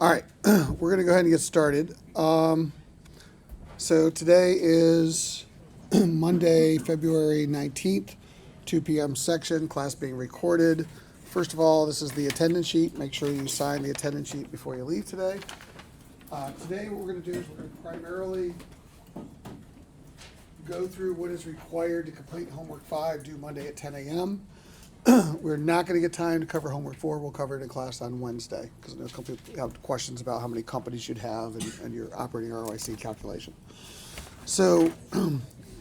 All right, we're going to go ahead and get started. So today is Monday, February 19th, 2 p.m. section, class being recorded. First of all, this is the attendance sheet. Make sure you sign the attendance sheet before you leave today. Today what we're going to do is we're going to primarily go through what is required to complete homework 5 due Monday at 10 a.m. We're not going to get time to cover homework 4. We'll cover it in class on Wednesday because there's people have questions about how many companies you'd have and your operating ROIC calculation. So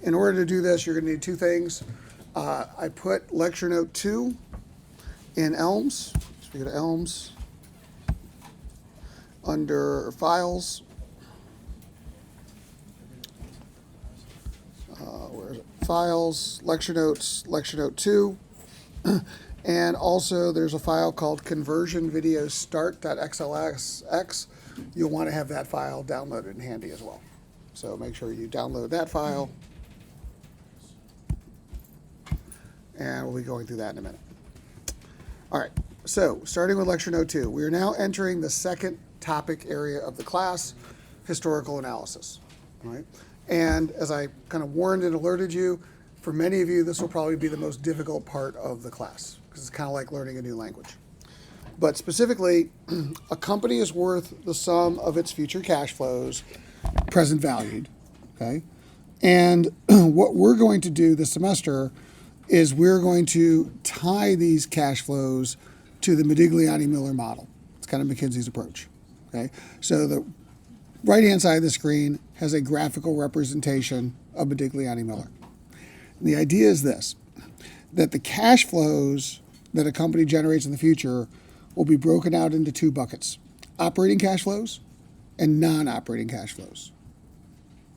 in order to do this, you're going to need two things. I put lecture note 2 in Elms. So we go to Elms under Files. Where is it? Files, lecture notes, lecture note 2. And also there's a file called conversionvideostart.xlsx. You'll want to have that file downloaded and handy as well. So make sure you download that file. And we'll be going through that in a minute. All right, so starting with lecture note 2, we are now entering the second topic area of the class, historical analysis. All right? And as I kind of warned and alerted you, for many of you, this will probably be the most difficult part of the class because it's kind of like learning a new language. But specifically, a company is worth the sum of its future cash flows, present valued, okay? And what we're going to do this semester is we're going to tie these cash flows to the Medigliani-Miller model. It's kind of McKinsey's approach, okay? So the right-hand side of the screen has a graphical representation of Medigliani-Miller. The idea is this, that the cash flows that a company generates in the future will be broken out into two buckets, operating cash flows and non-operating cash flows.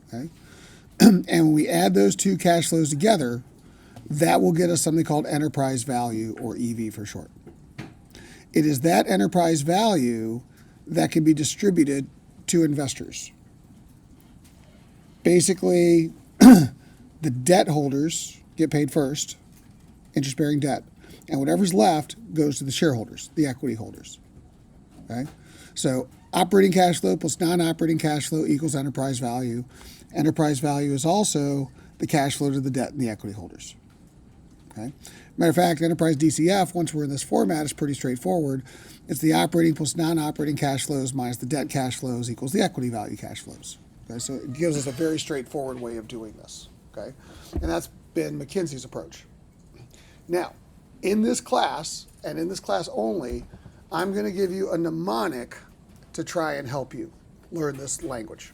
Okay? And when we add those two cash flows together, that will get us something called enterprise value, or EV for short. It is that enterprise value that can be distributed to investors. Basically, the debt holders get paid first, interest-bearing debt, and whatever's left goes to the shareholders, the equity holders. Okay? So operating cash flow plus non-operating cash flow equals enterprise value. Enterprise value is also the cash flow to the debt and the equity holders. Okay? Matter of fact, enterprise DCF, once we're in this format, is pretty straightforward. It's the operating plus non-operating cash flows minus the debt cash flows equals the equity value cash flows. Okay? So it gives us a very straightforward way of doing this. Okay? And that's been McKinsey's approach. Now, in this class, and in this class only, I'm going to give you a mnemonic to try and help you learn this language.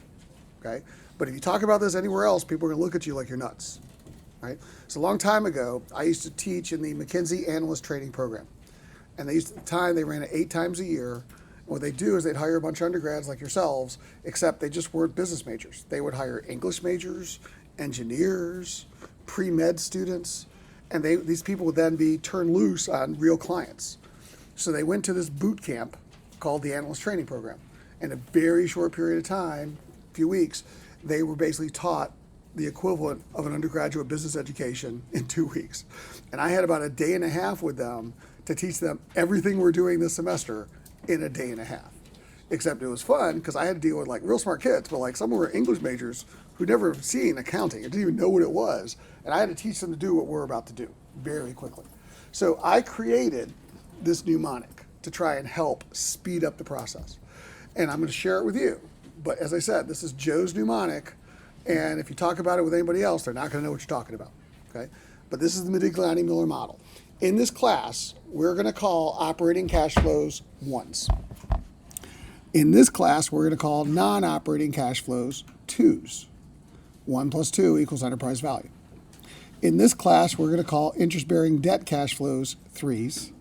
Okay? But if you talk about this anywhere else, people are going to look at you like you're nuts. Right? So a long time ago, I used to teach in the McKinsey Analyst Training Program. And at the time, they ran it 8 times a year. And what they'd do is they'd hire a bunch of undergrads like yourselves, except they just weren't business majors. They would hire English majors, engineers, pre-med students, and these people would then be turned loose on real clients. So they went to this boot camp called the Analyst Training Program. In a very short period of time, a few weeks, they were basically taught the equivalent of an undergraduate business education in 2 weeks. And I had about a day and a half with them to teach them everything we're doing this semester in a day and a half. Except it was fun because I had to deal with like real smart kids, but like some were English majors who'd never seen accounting and didn't even know what it was. And I had to teach them to do what we're about to do very quickly. So I created this mnemonic to try and help speed up the process. And I'm going to share it with you. But as I said, this is Joe's mnemonic. And if you talk about it with anybody else, they're not going to know what you're talking about. Okay? But this is the Medigliani-Miller model. In this class, we're going to call operating cash flows ones. In this class, we're going to call non-operating cash flows twos. 1 plus 2 equals enterprise value. In this class, we're going to call interest-bearing debt cash flows 3s.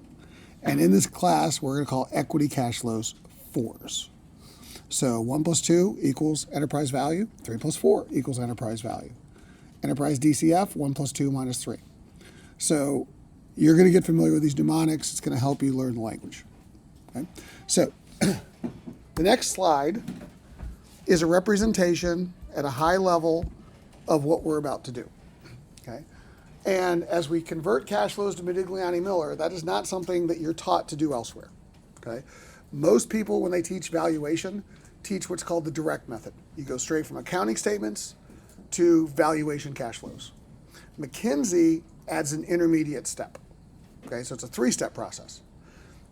And in this class, we're going to call equity cash flows 4s. So 1 plus 2 equals enterprise value. 3 plus 4 equals enterprise value. Enterprise DCF, 1 plus 2 minus 3. So you're going to get familiar with these mnemonics. It's going to help you learn the language. Okay? So the next slide is a representation at a high level of what we're about to do. Okay? And as we convert cash flows to Medigliani-Miller, that is not something that you're taught to do elsewhere. Okay? Most people, when they teach valuation, teach what's called the direct method. You go straight from accounting statements to valuation cash flows. McKinsey adds an intermediate step. Okay, so it's a 3-step process.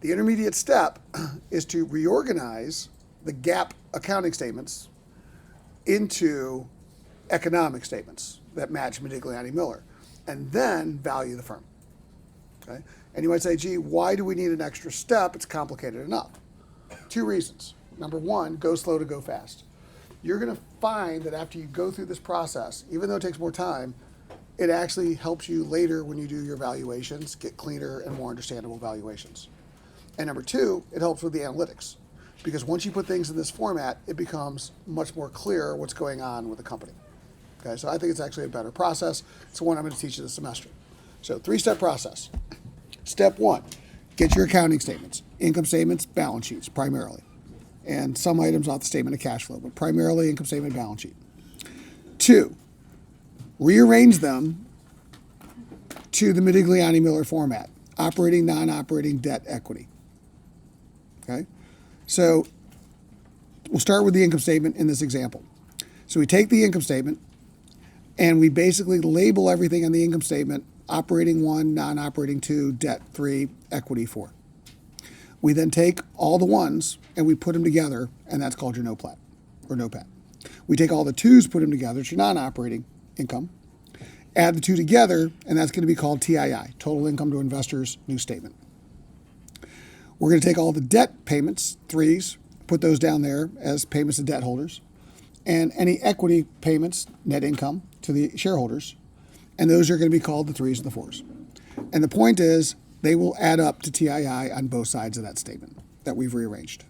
The intermediate step is to reorganize the GAAP accounting statements into economic statements that match Medigliani-Miller, and then value the firm. Okay? And you might say, gee, why do we need an extra step? It's complicated enough. 2 reasons. Number 1, go slow to go fast. You're going to find that after you go through this process, even though it takes more time, it actually helps you later when you do your valuations get cleaner and more understandable valuations. And number 2, it helps with the analytics. Because once you put things in this format, it becomes much more clear what's going on with the company. Okay, so I think it's actually a better process. It's the one I'm going to teach you this semester. So 3-step process. Step 1, get your accounting statements, income statements, balance sheets primarily, and some items off the statement of cash flow, but primarily income statement, balance sheet. 2, rearrange them to the Medigliani-Miller format, operating, non-operating, debt, equity. Okay, so we'll start with the income statement in this example. So we take the income statement and we basically label everything on the income statement: operating 1, non-operating 2, debt 3, equity 4. We then take all the 1s and we put them together, and that's called your NOPAT or NOPAT. We take all the 2s, put them together, it's your non-operating income, add the 2 together, and that's going to be called TII, total income to investors, new statement. We're going to take all the debt payments, 3s, put those down there as payments to debt holders, and any equity payments, net income, to the shareholders, and those are going to be called the 3s and the 4s. And the point is, they will add up to TII on both sides of that statement that we've rearranged.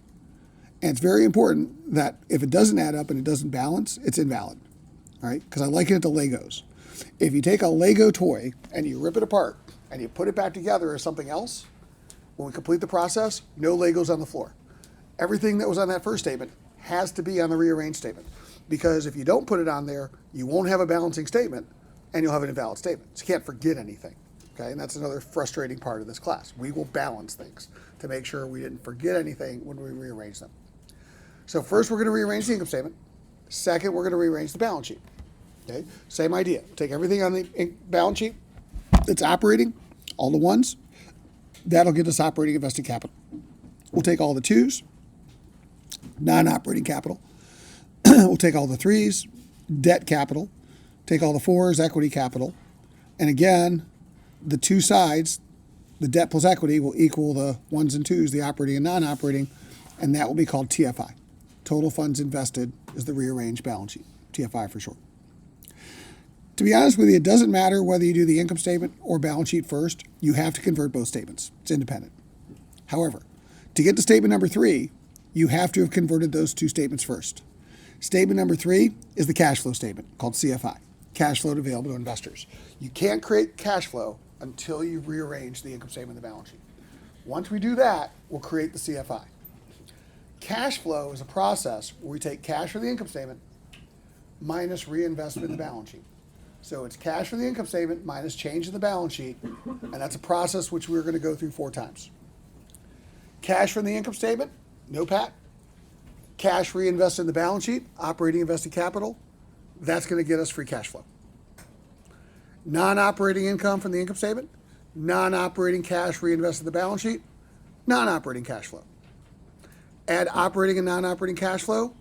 And it's very important that if it doesn't add up and it doesn't balance, it's invalid. All right? Because I liken it to Legos. If you take a Lego toy and you rip it apart and you put it back together as something else, when we complete the process, no Legos on the floor. Everything that was on that first statement has to be on the rearranged statement. Because if you don't put it on there, you won't have a balancing statement and you'll have an invalid statement. So you can't forget anything. Okay? And that's another frustrating part of this class. We will balance things to make sure we didn't forget anything when we rearrange them. So first we're going to rearrange the income statement. Second, we're going to rearrange the balance sheet. Okay? Same idea. Take everything on the balance sheet that's operating, all the 1s. That'll get us operating invested capital. We'll take all the 2s, non-operating capital. We'll take all the 3s, debt capital. Take all the 4s, equity capital. And again, the 2 sides, the debt plus equity, will equal the 1s and 2s, the operating and non-operating, and that will be called TFI. Total funds invested is the rearranged balance sheet, TFI for short. To be honest with you, it doesn't matter whether you do the income statement or balance sheet first. You have to convert both statements. It's independent. However, to get to statement number 3, you have to have converted those 2 statements first. Statement number 3 is the cash flow statement, called CFI, cash flow available to investors. You can't create cash flow until you rearrange the income statement and the balance sheet. Once we do that, we'll create the CFI. Cash flow is a process where we take cash for the income statement minus reinvestment in the balance sheet. So it's cash for the income statement minus change in the balance sheet, and that's a process which we're going to go through 4 times. Cash from the income statement, NOPAT. Cash reinvested in the balance sheet, operating invested capital, that's going to get us free cash flow. Non-operating income from the income statement, non-operating cash reinvested in the balance sheet, non-operating cash flow. Add operating and non-operating cash flow,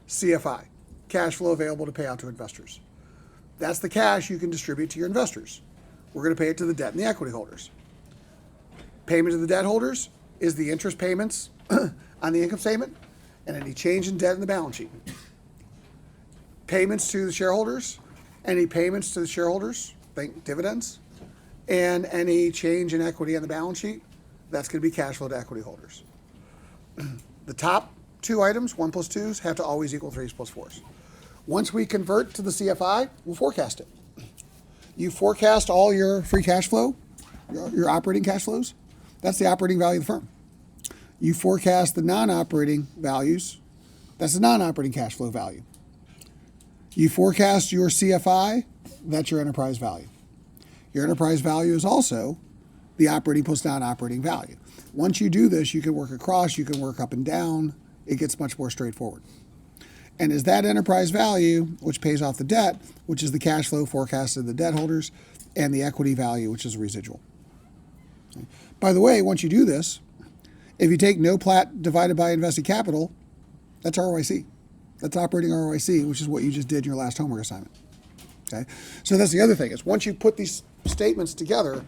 CFI, cash flow available to pay out to investors. That's the cash you can distribute to your investors. We're going to pay it to the debt and the equity holders. Payment to the debt holders is the interest payments on the income statement and any change in debt in the balance sheet. Payments to the shareholders, any payments to the shareholders, think dividends, and any change in equity on the balance sheet, that's going to be cash flow to equity holders. The top 2 items, 1 plus 2s, have to always equal 3s plus 4s. Once we convert to the CFI, we'll forecast it. You forecast all your free cash flow, your operating cash flows. That's the operating value of the firm. You forecast the non-operating values. That's the non-operating cash flow value. You forecast your CFI. That's your enterprise value. Your enterprise value is also the operating plus non-operating value. Once you do this, you can work across, you can work up and down. It gets much more straightforward. And is that enterprise value, which pays off the debt, which is the cash flow forecast of the debt holders, and the equity value, which is residual. By the way, once you do this, if you take no plat divided by invested capital, that's ROIC. That's operating ROIC, which is what you just did in your last homework assignment. Okay, so that's the other thing, is once you put these statements together,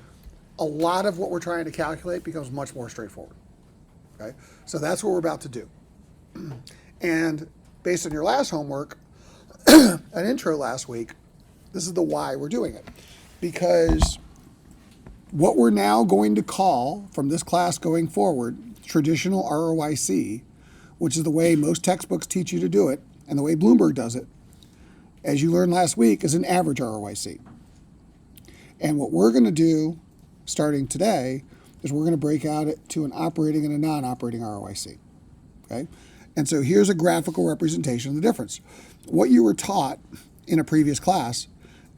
a lot of what we're trying to calculate becomes much more straightforward. Okay, so that's what we're about to do. And based on your last homework, an intro last week, this is the why we're doing it. Because what we're now going to call, from this class going forward, traditional ROIC, which is the way most textbooks teach you to do it, and the way Bloomberg does it, as you learned last week, is an average ROIC. And what we're going to do, starting today, is we're going to break out it to an operating and a non-operating ROIC. Okay? And so here's a graphical representation of the difference. What you were taught in a previous class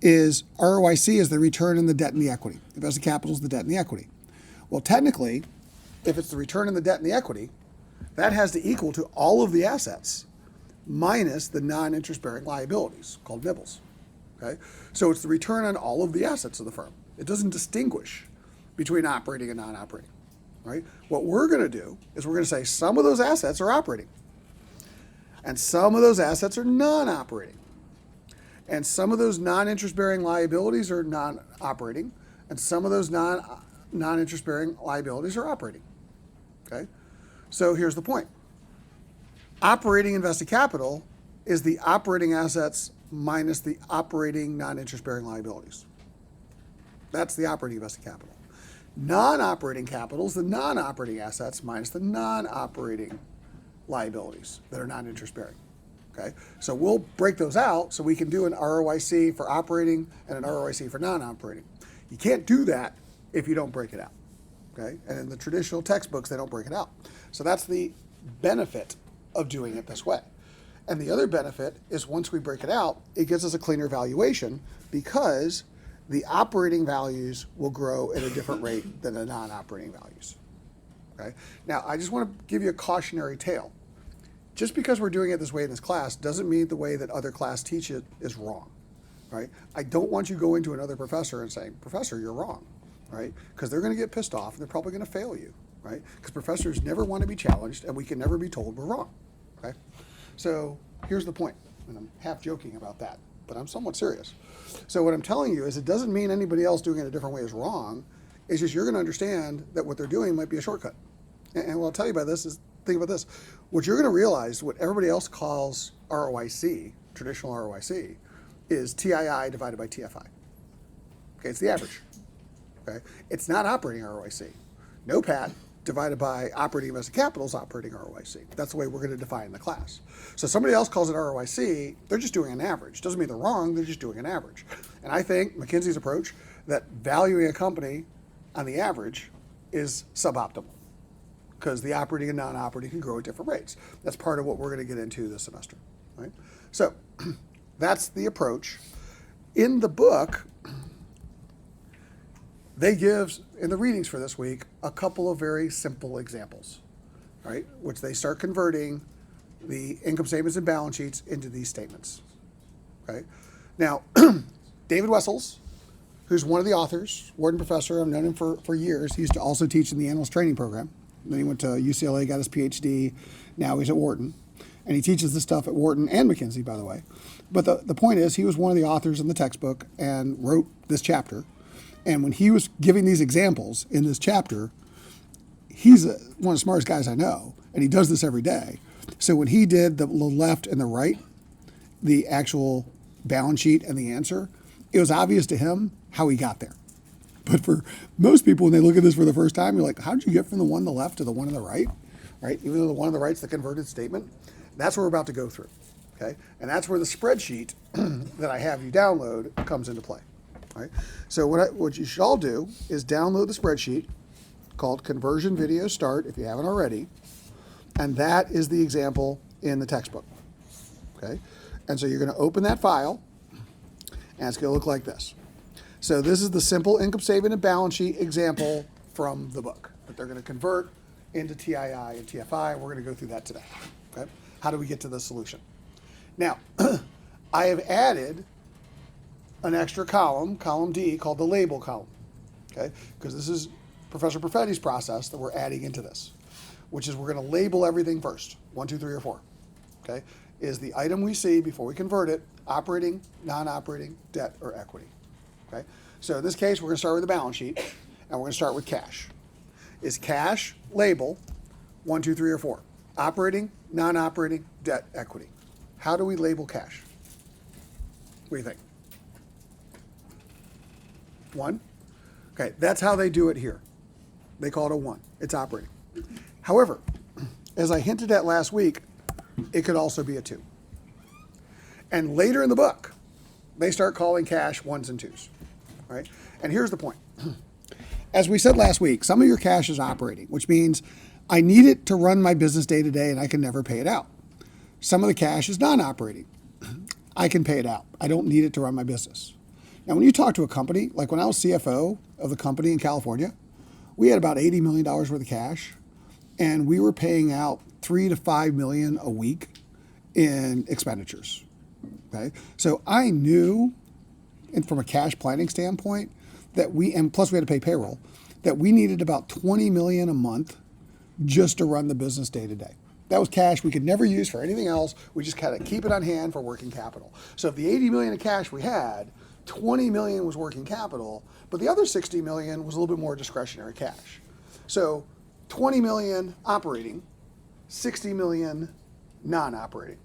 is ROIC is the return on the debt and the equity. Invested capital is the debt and the equity. Well, technically, if it's the return on the debt and the equity, that has to equal to all of the assets minus the non-interest-bearing liabilities, called nibbles. Okay? So it's the return on all of the assets of the firm. It doesn't distinguish between operating and non-operating. Right? What we're going to do is we're going to say some of those assets are operating, and some of those assets are non-operating, and some of those non-interest-bearing liabilities are non-operating, and some of those non-interest-bearing liabilities are operating. Okay? So here's the point. Operating invested capital is the operating assets minus the operating non-interest-bearing liabilities. That's the operating invested capital. Non-operating capital is the non-operating assets minus the non-operating liabilities that are non-interest-bearing. Okay? So we'll break those out so we can do an ROIC for operating and an ROIC for non-operating. You can't do that if you don't break it out. Okay? And in the traditional textbooks, they don't break it out. So that's the benefit of doing it this way. And the other benefit is once we break it out, it gives us a cleaner valuation because the operating values will grow at a different rate than the non-operating values. Okay? Now, I just want to give you a cautionary tale. Just because we're doing it this way in this class doesn't mean the way that other class teach it is wrong. Right? I don't want you to go into another professor and say, "Professor, you're wrong." Right? Because they're going to get pissed off and they're probably going to fail you. Right? Because professors never want to be challenged and we can never be told we're wrong. Okay? So here's the point, and I'm half joking about that, but I'm somewhat serious. So what I'm telling you is it doesn't mean anybody else doing it a different way is wrong. It's just you're going to understand that what they're doing might be a shortcut. And what I'll tell you about this is, think about this. What you're going to realize, what everybody else calls ROIC, traditional ROIC, is TII divided by TFI. Okay, it's the average. Okay, it's not operating ROIC. No PAT divided by operating invested capital is operating ROIC. That's the way we're going to define the class. So somebody else calls it ROIC, they're just doing an average. Doesn't mean they're wrong, they're just doing an average. And I think McKinsey's approach that valuing a company on the average is suboptimal because the operating and non-operating can grow at different rates. That's part of what we're going to get into this semester. Right? So that's the approach. In the book, they give, in the readings for this week, a couple of very simple examples, right? Which they start converting the income statements and balance sheets into these statements, okay? Now, David Wessels, who's one of the authors, Wharton professor, I've known him for years. He used to also teach in the analyst training program. Then he went to UCLA, got his PhD. Now he's at Wharton. And he teaches this stuff at Wharton and McKinsey, by the way. But the point is, he was one of the authors in the textbook and wrote this chapter. And when he was giving these examples in this chapter, he's one of the smartest guys I know, and he does this every day. So when he did the left and the right, the actual balance sheet and the answer, it was obvious to him how he got there. But for most people, when they look at this for the first time, you're like, how did you get from the one on the left to the one on the right? Right? Even though the one on the right's the converted statement. That's what we're about to go through. Okay? And that's where the spreadsheet that I have you download comes into play. Right? So what you should all do is download the spreadsheet called Conversion Video Start, if you haven't already, and that is the example in the textbook. Okay? And so you're going to open that file, and it's going to look like this. So this is the simple income statement and balance sheet example from the book that they're going to convert into TII and TFI. We're going to go through that today. Okay? How do we get to the solution? Now, I have added an extra column, column D, called the label column. Okay? Because this is Professor Perfetti's process that we're adding into this, which is we're going to label everything first. 1, 2, 3, or 4. Okay? Is the item we see before we convert it operating, non-operating, debt, or equity? Okay? So in this case, we're going to start with the balance sheet, and we're going to start with cash. Is cash label 1, 2, 3, or 4? Operating, non-operating, debt, equity. How do we label cash? What do you think? 1? Okay, that's how they do it here. They call it a 1. It's operating. However, as I hinted at last week, it could also be a 2. And later in the book, they start calling cash 1s and 2s. Right? And here's the point. As we said last week, some of your cash is operating, which means I need it to run my business day to day and I can never pay it out. Some of the cash is non-operating. I can pay it out. I don't need it to run my business. Now, when you talk to a company, like when I was CFO of the company in California, we had about $80 million worth of cash, and we were paying out $3 to $5 million a week in expenditures. Okay, so I knew, and from a cash planning standpoint, that and plus we had to pay payroll, that we needed about $20 million a month just to run the business day to day. That was cash we could never use for anything else. We just kind of keep it on hand for working capital. So if the $80 million of cash we had, $20 million was working capital, but the other $60 million was a little bit more discretionary cash. So $20 million operating, $60 million non-operating.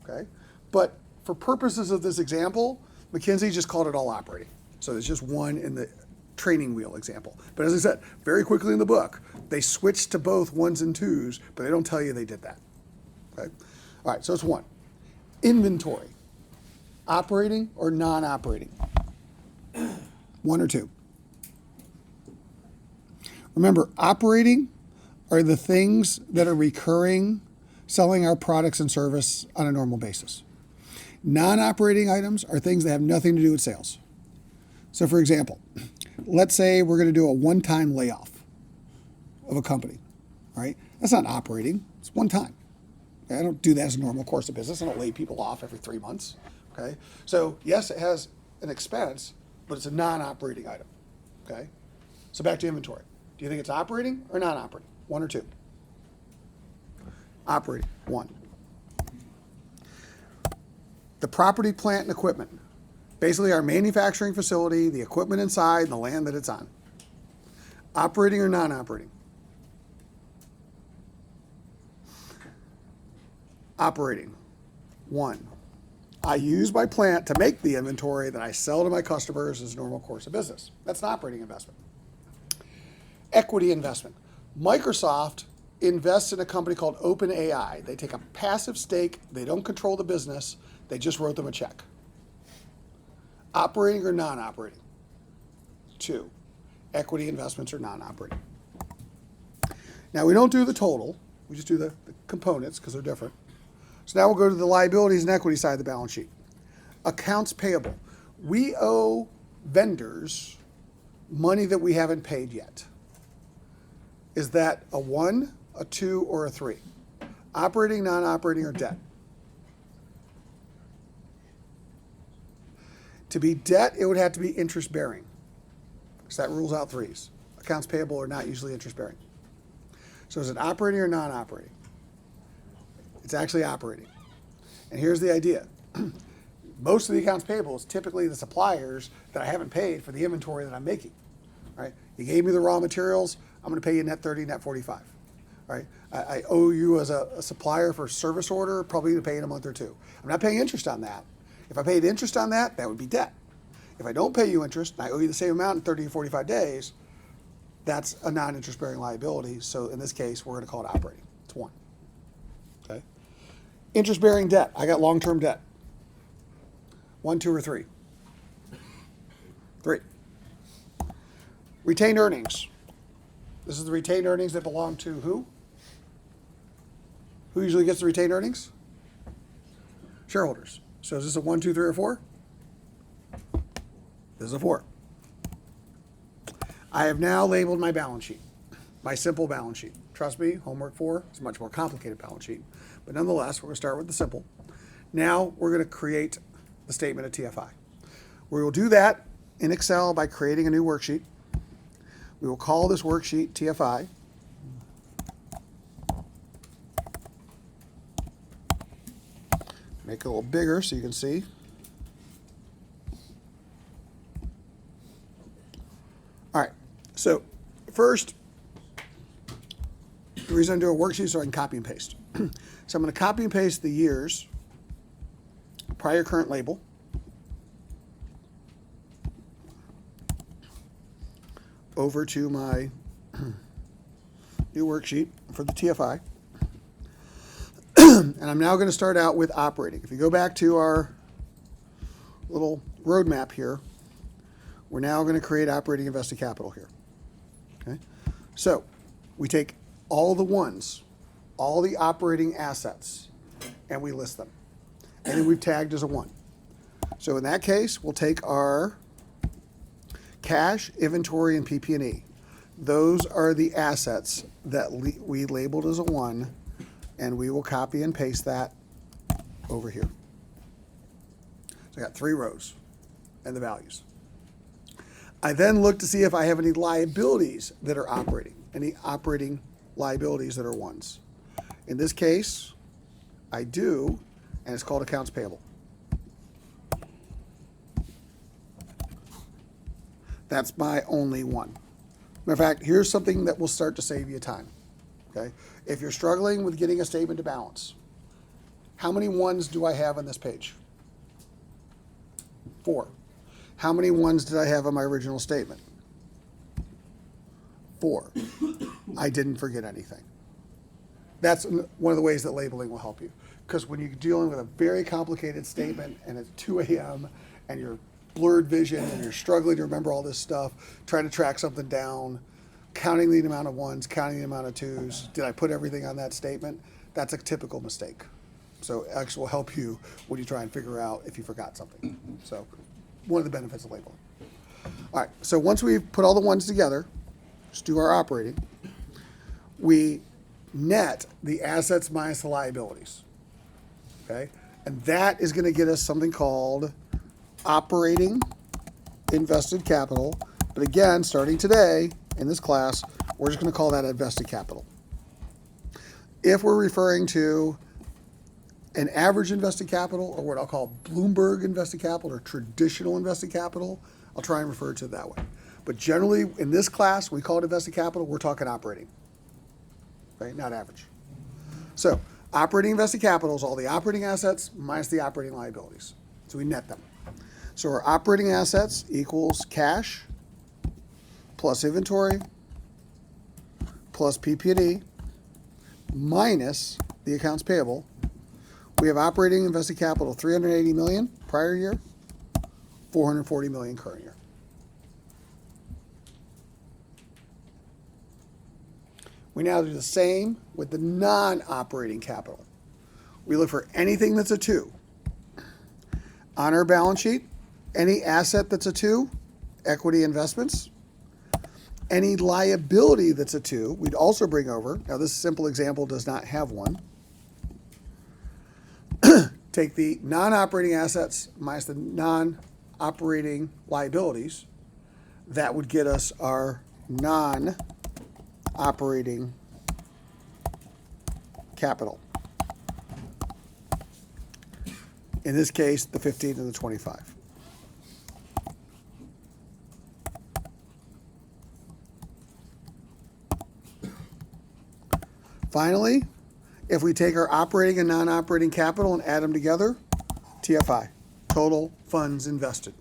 Okay, but for purposes of this example, McKinsey just called it all operating. So there's just 1 in the training wheel example. But as I said, very quickly in the book, they switched to both 1s and 2s, but they don't tell you they did that. Okay? All right, so it's 1. Inventory. Operating or non-operating? 1 or 2? Remember, operating are the things that are recurring, selling our products and service on a normal basis. Non-operating items are things that have nothing to do with sales. So for example, let's say we're going to do a one-time layoff of a company, all right? That's not operating, it's one time. Okay? I don't do that as a normal course of business. I don't lay people off every 3 months, okay? So yes, it has an expense, but it's a non-operating item, okay? So back to inventory. Do you think it's operating or non-operating? 1 or 2? Operating, 1. The property, plant, and equipment. Basically our manufacturing facility, the equipment inside, and the land that it's on. Operating or non-operating? Operating, 1. I use my plant to make the inventory that I sell to my customers as a normal course of business. That's an operating investment. Equity investment. Microsoft invests in a company called OpenAI. They take a passive stake. They don't control the business. They just wrote them a check. Operating or non-operating? 2. Equity investments are non-operating. Now, we don't do the total. We just do the components because they're different. So now we'll go to the liabilities and equity side of the balance sheet. Accounts payable. We owe vendors money that we haven't paid yet. Is that a 1, a 2, or a 3? Operating, non-operating, or debt? To be debt, it would have to be interest-bearing. So that rules out 3s. Accounts payable are not usually interest-bearing. So is it operating or non-operating? It's actually operating. And here's the idea. Most of the accounts payable is typically the suppliers that I haven't paid for the inventory that I'm making. Right? You gave me the raw materials, I'm going to pay you net 30, net 45. Right? I owe you as a supplier for service order, probably going to pay in a month or 2. I'm not paying interest on that. If I paid interest on that, that would be debt. If I don't pay you interest, and I owe you the same amount in 30 to 45 days, that's a non-interest-bearing liability. So in this case, we're going to call it operating. It's 1. Okay. Interest-bearing debt. I got long-term debt. 1, 2, or 3? 3. Retained earnings. This is the retained earnings that belong to who? Who usually gets the retained earnings? Shareholders. So is this a 1, 2, 3, or 4? This is a 4. I have now labeled my balance sheet, my simple balance sheet. Trust me, homework 4 is a much more complicated balance sheet. But nonetheless, we're going to start with the simple. Now we're going to create the statement of TFI. We will do that in Excel by creating a new worksheet. We will call this worksheet TFI. Make it a little bigger so you can see. All right, so first, the reason I'm doing a worksheet is so I can copy and paste. So I'm going to copy and paste the years, prior current label, over to my new worksheet for the TFI. And I'm now going to start out with operating. If you go back to our little roadmap here, we're now going to create operating invested capital here. Okay? So we take all the ones, all the operating assets, and we list them. And then we've tagged as a 1. So in that case, we'll take our cash, inventory, and PP&E. Those are the assets that we labeled as a 1, and we will copy and paste that over here. So I got 3 rows and the values. I then look to see if I have any liabilities that are operating, any operating liabilities that are 1s. In this case, I do, and it's called accounts payable. That's my only 1. Matter of fact, here's something that will start to save you time. Okay? If you're struggling with getting a statement to balance, how many 1s do I have on this page? 4. How many 1s did I have on my original statement? 4. I didn't forget anything. That's one of the ways that labeling will help you. Because when you're dealing with a very complicated statement and it's 2 a.m. and you're blurred vision and you're struggling to remember all this stuff, trying to track something down, counting the amount of 1s, counting the amount of 2s, did I put everything on that statement? That's a typical mistake. So it actually will help you when you try and figure out if you forgot something. So one of the benefits of labeling. All right, so once we've put all the 1s together, let's do our operating. We net the assets minus the liabilities. Okay? And that is going to get us something called operating invested capital. But again, starting today in this class, we're just going to call that invested capital. If we're referring to an average invested capital, or what I'll call Bloomberg invested capital or traditional invested capital, I'll try and refer to it that way. But generally, in this class, we call it invested capital. We're talking operating, right? Not average. So operating invested capital is all the operating assets minus the operating liabilities. So we net them. So our operating assets equals cash plus inventory plus PP&E minus the accounts payable. We have operating invested capital 380 million prior year, 440 million current year. We now do the same with the non-operating capital. We look for anything that's a 2. On our balance sheet, any asset that's a 2, equity investments. Any liability that's a 2, we'd also bring over. Now this simple example does not have one. Take the non-operating assets minus the non-operating liabilities. That would get us our non-operating capital. In this case, the 15 and the 25. Finally, if we take our operating and non-operating capital and add them together, TFI, total funds invested.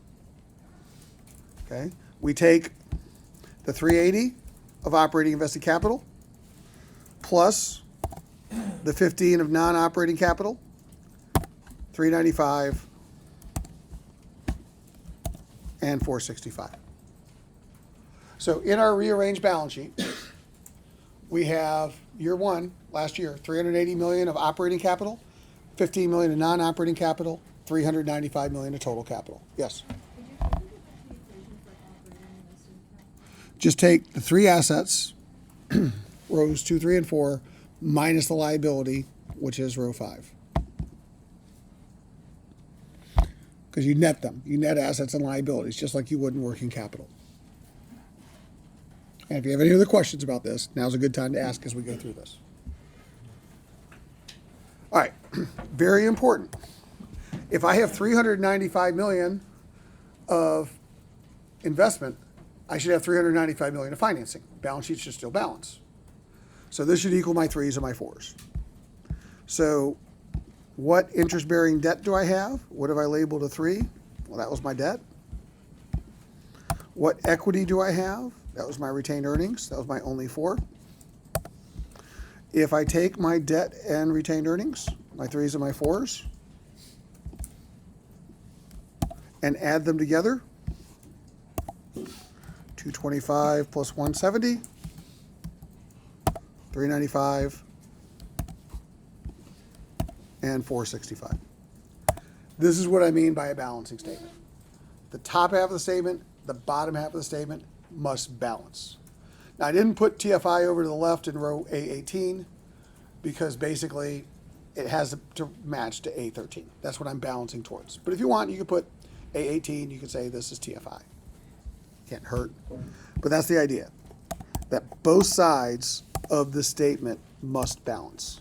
Okay, we take the 380 of operating invested capital plus the 15 of non-operating capital, 395 and 465. So in our rearranged balance sheet, we have year 1, last year, 380 million of operating capital, 15 million of non-operating capital, 395 million of total capital. Yes? just take the three assets, rows 2, 3, and 4, minus the liability, which is row 5. Because you net them. You net assets and liabilities, just like you would in working capital. And if you have any other questions about this, now's a good time to ask as we go through this. All right, very important. If I have $395 million of investment, I should have $395 million of financing. Balance sheet should still balance. So this should equal my 3s and my 4s. So what interest-bearing debt do I have? What have I labeled a 3? Well, that was my debt. What equity do I have? That was my retained earnings. That was my only 4. If I take my debt and retained earnings, my 3s and my 4s, and add them together, 225 plus 170, 395, and 465. This is what I mean by a balancing statement. The top half of the statement, the bottom half of the statement must balance. Now, I didn't put TFI over to the left in row A18 because basically it has to match to A13. That's what I'm balancing towards. But if you want, you can put A18, you can say this is TFI. Can't hurt. But that's the idea, that both sides of the statement must balance.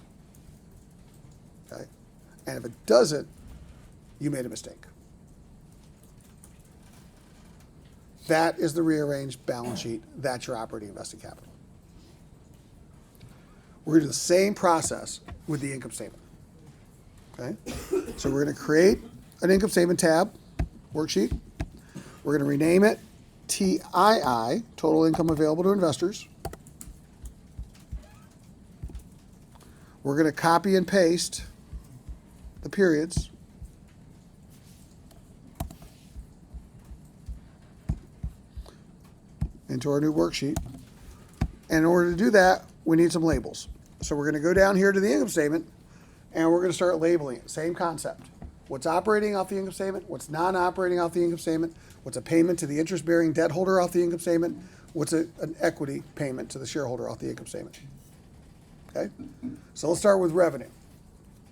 Okay? And if it doesn't, you made a mistake. That is the rearranged balance sheet. That's your operating invested capital. We're going to do the same process with the income statement. Okay? So we're going to create an income statement tab, worksheet. We're going to rename it TII, Total Income Available to Investors. We're going to copy and paste the periods. Into our new worksheet. And in order to do that, we need some labels. So we're going to go down here to the income statement, and we're going to start labeling it. Same concept. What's operating off the income statement? What's non-operating off the income statement? What's a payment to the interest-bearing debt holder off the income statement? What's an equity payment to the shareholder off the income statement? Okay? So let's start with revenue.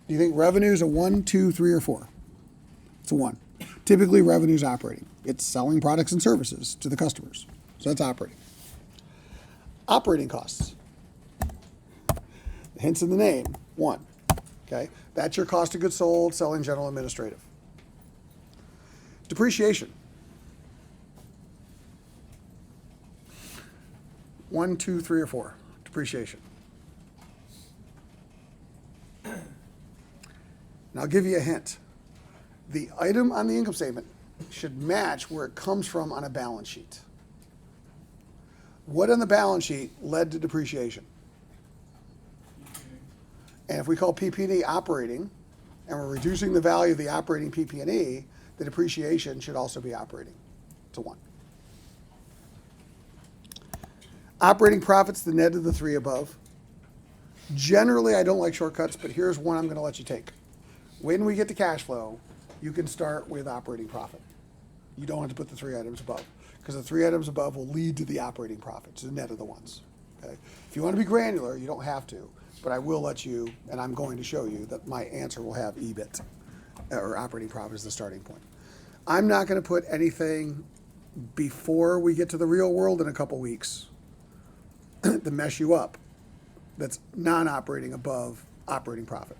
Do you think revenue is a 1, 2, 3, or 4? It's a 1. Typically, revenue is operating. It's selling products and services to the customers. So that's operating. Operating costs. Hence in the name, 1. Okay? That's your cost of goods sold, selling, general, administrative. Depreciation. 1, 2, 3, or 4. Depreciation. And I'll give you a hint. The item on the income statement should match where it comes from on a balance sheet. What on the balance sheet led to depreciation? And if we call PP&E operating, and we're reducing the value of the operating PP&E, the depreciation should also be operating to 1. Operating profits, the net of the 3 above. Generally, I don't like shortcuts, but here's one I'm going to let you take. When we get to cash flow, you can start with operating profit. You don't have to put the 3 items above, because the 3 items above will lead to the operating profits, the net of the ones. Okay? If you want to be granular, you don't have to, but I will let you, and I'm going to show you that my answer will have EBIT, or operating profit as the starting point. I'm not going to put anything before we get to the real world in a couple weeks to mess you up that's non-operating above operating profit.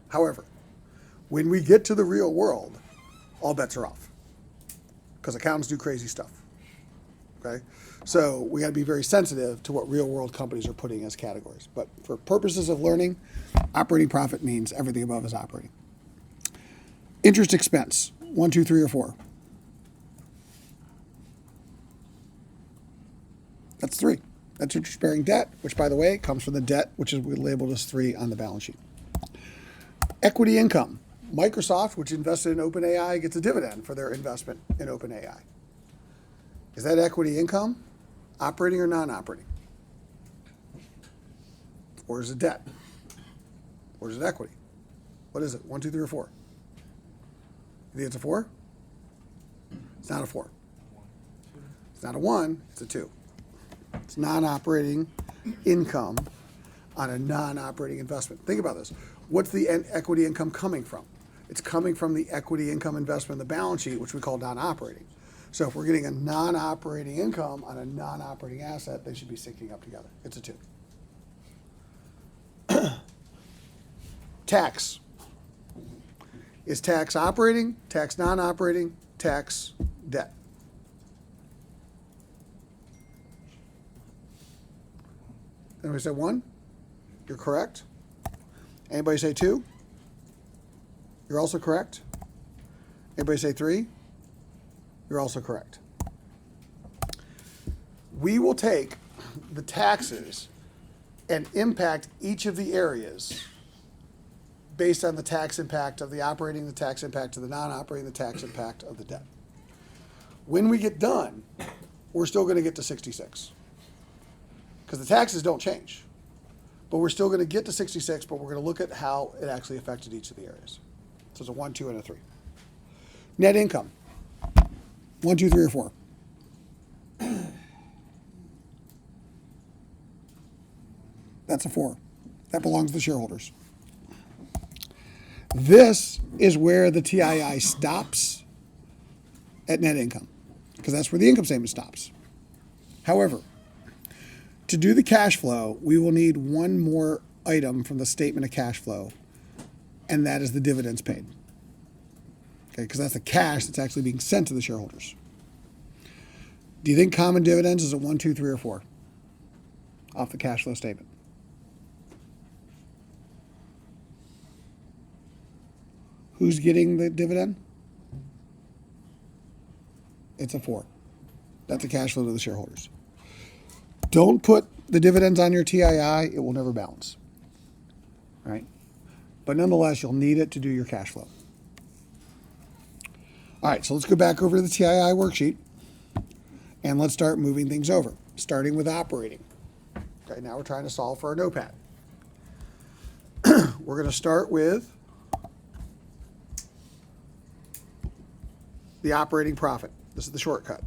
However, when we get to the real world, all bets are off, because accountants do crazy stuff. Okay? So we got to be very sensitive to what real world companies are putting as categories. But for purposes of learning, operating profit means everything above is operating. Interest expense, 1, 2, 3, or 4. That's 3. That's interest-bearing debt, which, by the way, comes from the debt, which is labeled as 3 on the balance sheet. Equity income. Microsoft, which invested in OpenAI, gets a dividend for their investment in OpenAI. Is that equity income? Operating or non-operating? Or is it debt? Or is it equity? What is it? 1, 2, 3, or 4? You think it's a 4? It's not a 4. It's not a 1, it's a 2. It's non-operating income on a non-operating investment. Think about this. What's the equity income coming from? It's coming from the equity income investment in the balance sheet, which we call non-operating. So if we're getting a non-operating income on a non-operating asset, they should be syncing up together. It's a 2. Tax. Is tax operating, tax non-operating, tax debt? Anybody say 1? You're correct. Anybody say 2? You're also correct. Anybody say 3? You're also correct. We will take the taxes and impact each of the areas based on the tax impact of the operating, the tax impact of the non-operating, the tax impact of the debt. When we get done, we're still going to get to 66 because the taxes don't change. But we're still going to get to 66, but we're going to look at how it actually affected each of the areas. So it's a 1, 2, and a 3. Net income. 1, 2, 3, or 4. That's a 4. That belongs to the shareholders. This is where the TII stops at net income, because that's where the income statement stops. However, to do the cash flow, we will need one more item from the statement of cash flow, and that is the dividends paid. Okay, because that's the cash that's actually being sent to the shareholders. Do you think common dividends is a 1, 2, 3, or 4 off the cash flow statement? Who's getting the dividend? It's a 4. That's a cash flow to the shareholders. Don't put the dividends on your TII. It will never balance. Right? But nonetheless, you'll need it to do your cash flow. All right, so let's go back over to the TII worksheet, and let's start moving things over, starting with operating. Okay, now we're trying to solve for our NOPAT. We're going to start with the operating profit. This is the shortcut.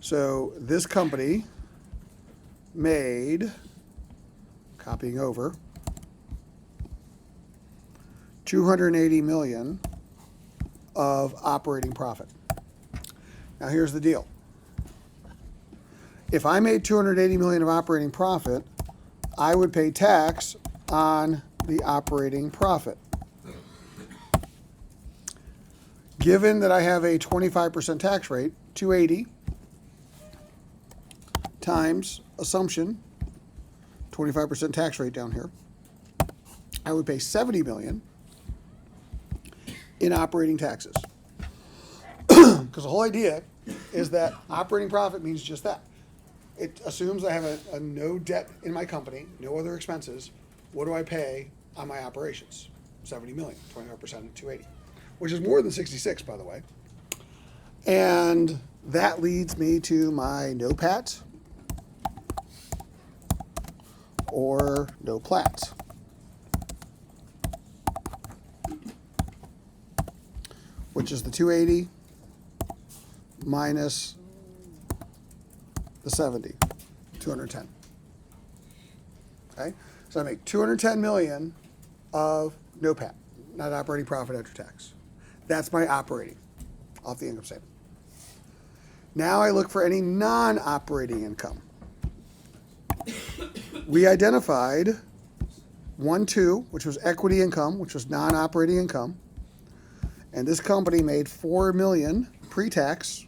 So this company made, copying over, $280 million of operating profit. Now here's the deal. If I made $280 million of operating profit, I would pay tax on the operating profit. Given that I have a 25% tax rate, 280 times assumption, 25% tax rate down here, I would pay $70 million in operating taxes. Because the whole idea is that operating profit means just that. It assumes I have a no debt in my company, no other expenses. What do I pay on my operations? $70 million, 25% of 280, which is more than 66, by the way. And that leads me to my NOPAT or NOPLAT. Which is the 280 minus the 70, 210. Okay, so I make 210 million of NOPAT, not operating profit after tax. That's my operating off the income statement. Now I look for any non-operating income. We identified 1, 2, which was equity income, which was non-operating income. And this company made $4 million pre-tax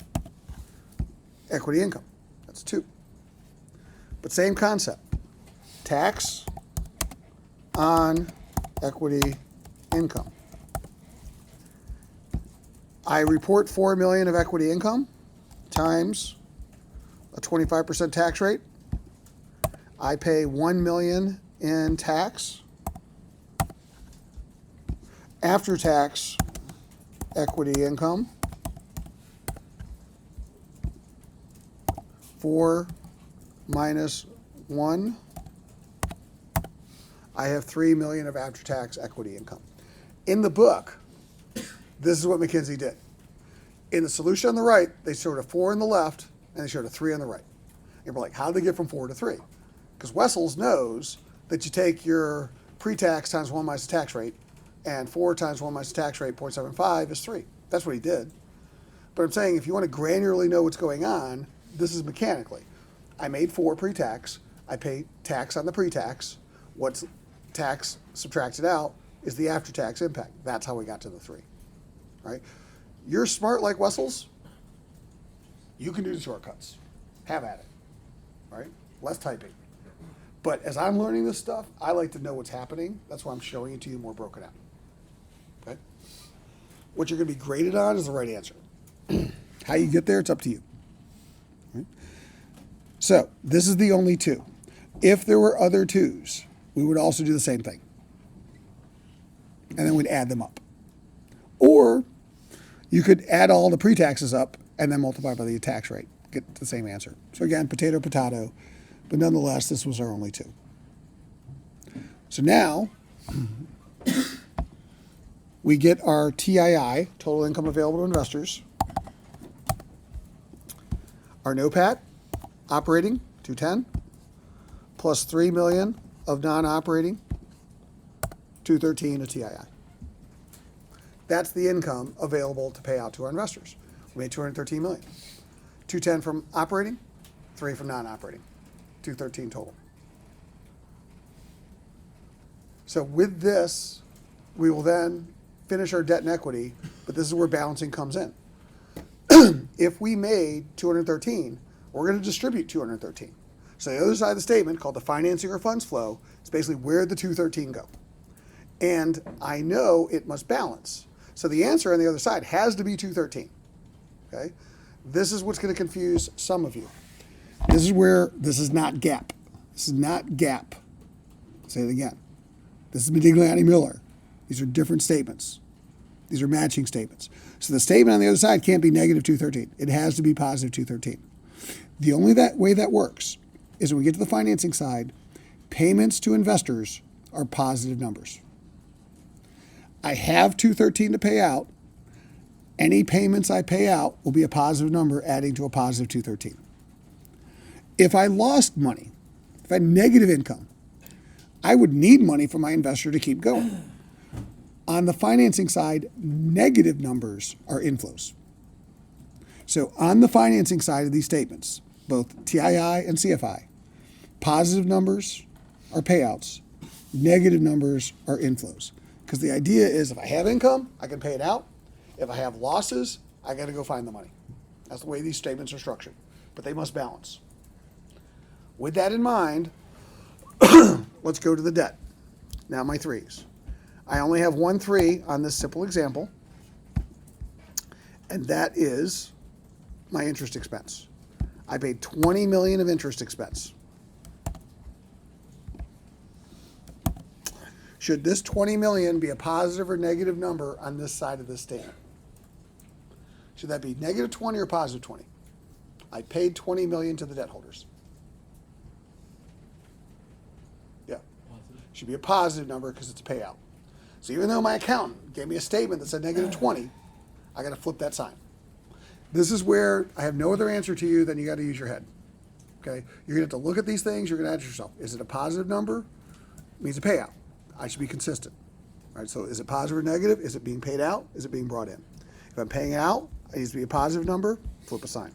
equity income. That's 2. But same concept. Tax on equity income. I report $4 million of equity income times a 25% tax rate. I pay $1 million in tax. After tax equity income, 4 minus 1, I have $3 million of after-tax equity income. In the book, this is what McKinsey did. In the solution on the right, they showed a 4 on the left and they showed a 3 on the right. And we're like, how did they get from 4 to 3? Because Wessels knows that you take your pre-tax times 1 minus the tax rate, and 4 times 1 minus the tax rate, 0.75, is 3. That's what he did. But I'm saying if you want to granularly know what's going on, this is mechanically. I made 4 pre-tax. I pay tax on the pre-tax. What's tax subtracted out is the after-tax impact. That's how we got to the 3. Right? You're smart like Wessels. You can do the shortcuts. Have at it. Right? Less typing. But as I'm learning this stuff, I like to know what's happening. That's why I'm showing it to you more broken out. Okay? What you're going to be graded on is the right answer. How you get there, it's up to you. Right? So this is the only 2. If there were other 2s, we would also do the same thing. And then we'd add them up. Or you could add all the pre-taxes up and then multiply by the tax rate. Get the same answer. So again, potato, potato. But nonetheless, this was our only 2. So now we get our TII, total income available to investors. Our NOPAT, operating, 210, plus $3 million of non-operating, 213 of TII. That's the income available to pay out to our investors. We made $213 million. 210 from operating, 3 from non-operating, 213 total. So with this, we will then finish our debt and equity, but this is where balancing comes in. If we made 213, we're going to distribute 213. So the other side of the statement, called the financing or funds flow, is basically where the 213 go. And I know it must balance. So the answer on the other side has to be 213. Okay? This is what's going to confuse some of you. This is where this is not GAAP. This is not GAAP. Say it again. This is Medigliani-Miller. These are different statements. These are matching statements. So the statement on the other side can't be negative 213. It has to be positive 213. The only way that works is when we get to the financing side, payments to investors are positive numbers. I have 213 to pay out. Any payments I pay out will be a positive number adding to a positive 213. If I lost money, if I had negative income, I would need money from my investor to keep going. On the financing side, negative numbers are inflows. So on the financing side of these statements, both TII and CFI, positive numbers are payouts, negative numbers are inflows. Because the idea is if I have income, I can pay it out. If I have losses, I got to go find the money. That's the way these statements are structured. But they must balance. With that in mind, let's go to the debt. Now my 3s. I only have 1 3 on this simple example, and that is my interest expense. I paid $20 million of interest expense. Should this $20 million be a positive or negative number on this side of this statement? Should that be negative 20 or positive 20? I paid $20 million to the debt holders. Yeah. Should be a positive number because it's a payout. So even though my accountant gave me a statement that said negative 20, I got to flip that sign. This is where I have no other answer to you than you got to use your head. Okay? You're going to have to look at these things. You're going to ask yourself, is it a positive number? It means a payout. I should be consistent. All right? So is it positive or negative? Is it being paid out? Is it being brought in? If I'm paying out, it needs to be a positive number. Flip a sign.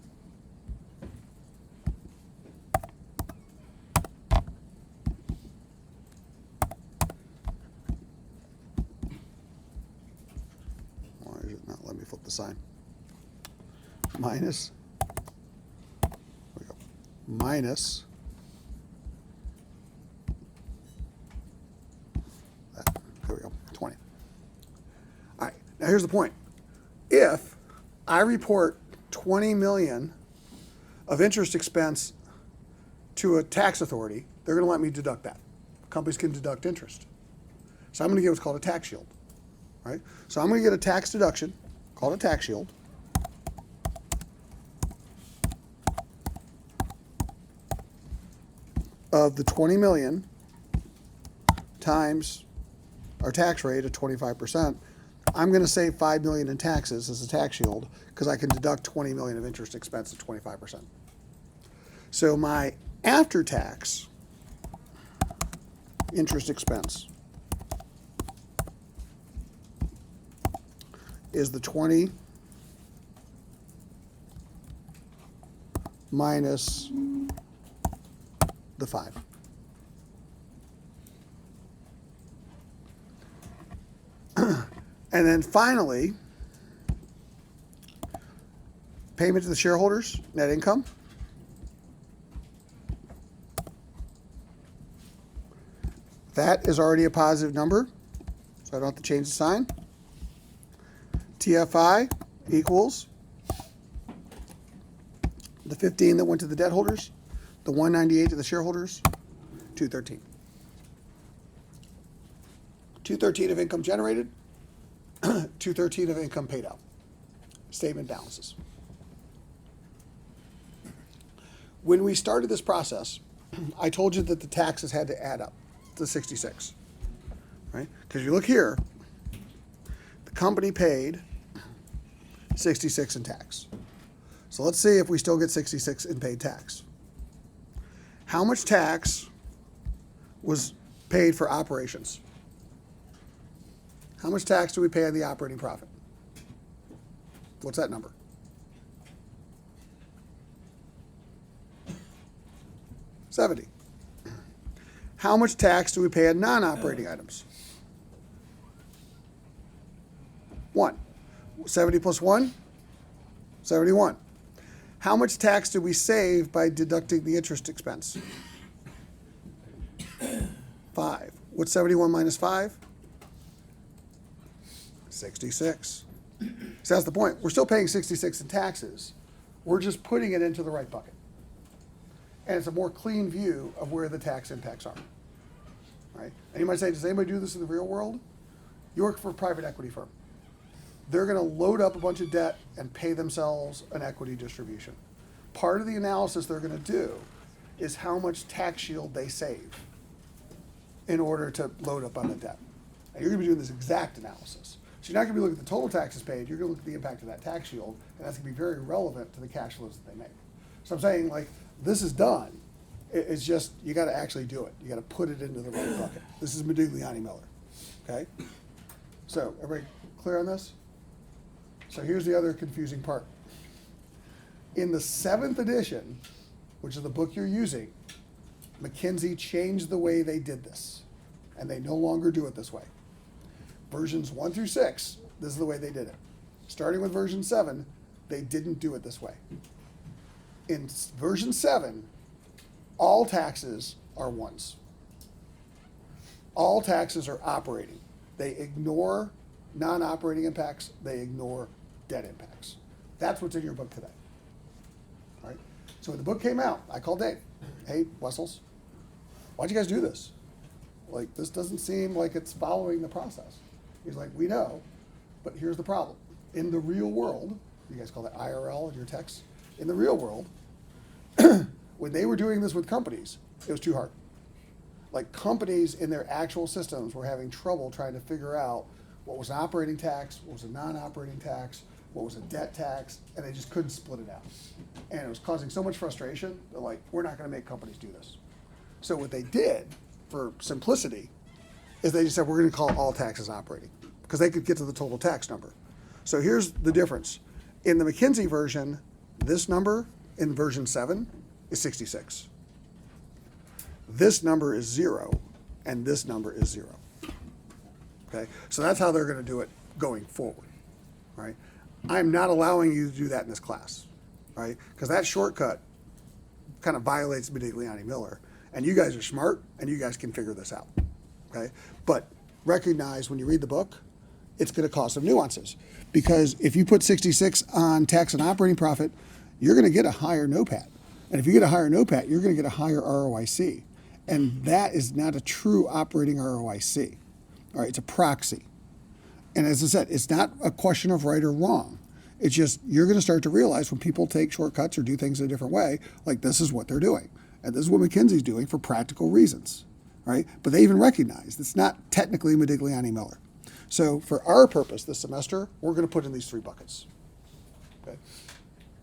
Why is it not letting me flip the sign? Minus. There we go. Minus. That. There we go. 20. All right. Now here's the point. If I report $20 million of interest expense to a tax authority, they're going to let me deduct that. Companies can deduct interest. So I'm going to get what's called a tax shield. Right? So I'm going to get a tax deduction called a tax shield. Of the $20 million times our tax rate of 25%, I'm going to save $5 million in taxes as a tax shield because I can deduct $20 million of interest expense at 25%. So my after-tax interest expense is the 20 minus the 5. And then finally, payment to the shareholders, net income. That is already a positive number, so I don't have to change the sign. TFI equals the 15 that went to the debt holders, the 198 to the shareholders, 213. 213 of income generated, 213 of income paid out. Statement balances. When we started this process, I told you that the taxes had to add up to 66, right? Because you look here, the company paid 66 in tax. So let's see if we still get 66 in paid tax. How much tax was paid for operations? How much tax do we pay on the operating profit? What's that number? $70. How much tax do we pay on non-operating items? 1. 70 plus 1? 71. How much tax do we save by deducting the interest expense? 5. What's 71 minus 5? 66. So that's the point. We're still paying 66 in taxes. We're just putting it into the right bucket. And it's a more clean view of where the tax impacts are. Right? And you might say, does anybody do this in the real world? You work for a private equity firm. They're going to load up a bunch of debt and pay themselves an equity distribution. Part of the analysis they're going to do is how much tax shield they save in order to load up on the debt. And you're going to be doing this exact analysis. So you're not going to be looking at the total taxes paid, you're going to look at the impact of that tax shield, and that's going to be very relevant to the cash flows that they make. So I'm saying, like, this is done. It's just, you got to actually do it. You got to put it into the right bucket. This is Medigliani-Miller, okay? So, everybody clear on this? So here's the other confusing part. In the 7th edition, which is the book you're using, McKinsey changed the way they did this, and they no longer do it this way. Versions 1 through 6, this is the way they did it. Starting with version 7, they didn't do it this way. In version 7, all taxes are ones. All taxes are operating. They ignore non-operating impacts. They ignore debt impacts. That's what's in your book today. All right? So when the book came out, I called Dave. Hey, Wessels, why'd you guys do this? Like, this doesn't seem like it's following the process. He's like, we know, but here's the problem. In the real world, you guys call that IRL in your text. In the real world, when they were doing this with companies, it was too hard. Like, companies in their actual systems were having trouble trying to figure out what was an operating tax, what was a non-operating tax, what was a debt tax, and they just couldn't split it out. And it was causing so much frustration, they're like, we're not going to make companies do this. So what they did, for simplicity, is they just said, we're going to call all taxes operating, because they could get to the total tax number. So here's the difference. In the McKinsey version, this number in version 7 is 66. This number is 0, and this number is 0. Okay, so that's how they're going to do it going forward, right? I'm not allowing you to do that in this class, right? Because that shortcut kind of violates Medigliani-Miller, and you guys are smart, and you guys can figure this out, okay? But recognize when you read the book, it's going to cause some nuances, because if you put 66 on tax and operating profit, you're going to get a higher NOPAT. And if you get a higher NOPAT, you're going to get a higher ROIC. And that is not a true operating ROIC. All right, it's a proxy. And as I said, it's not a question of right or wrong. It's just you're going to start to realize when people take shortcuts or do things in a different way, like this is what they're doing. And this is what McKinsey's doing for practical reasons, right? But they even recognize it's not technically Modigliani-Miller. So for our purpose this semester, we're going to put in these 3 buckets. Okay.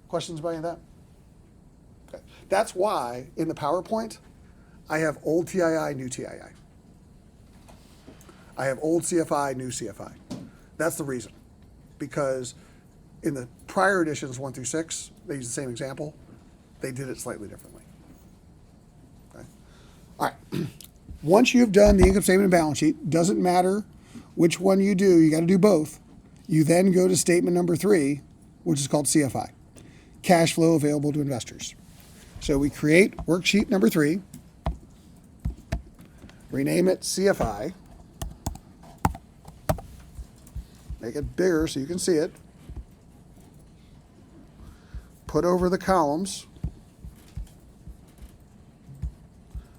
Questions about any of that? Okay. That's why in the PowerPoint, I have old TII, new TII. I have old CFI, new CFI. That's the reason. Because in the prior editions, 1 through 6, they use the same example. They did it slightly differently. Okay. All right. Once you've done the income statement and balance sheet, doesn't matter which one you do, you got to do both. You then go to statement number 3, which is called CFI, cash flow available to investors. So we create worksheet number 3, rename it CFI, make it bigger so you can see it, put over the columns,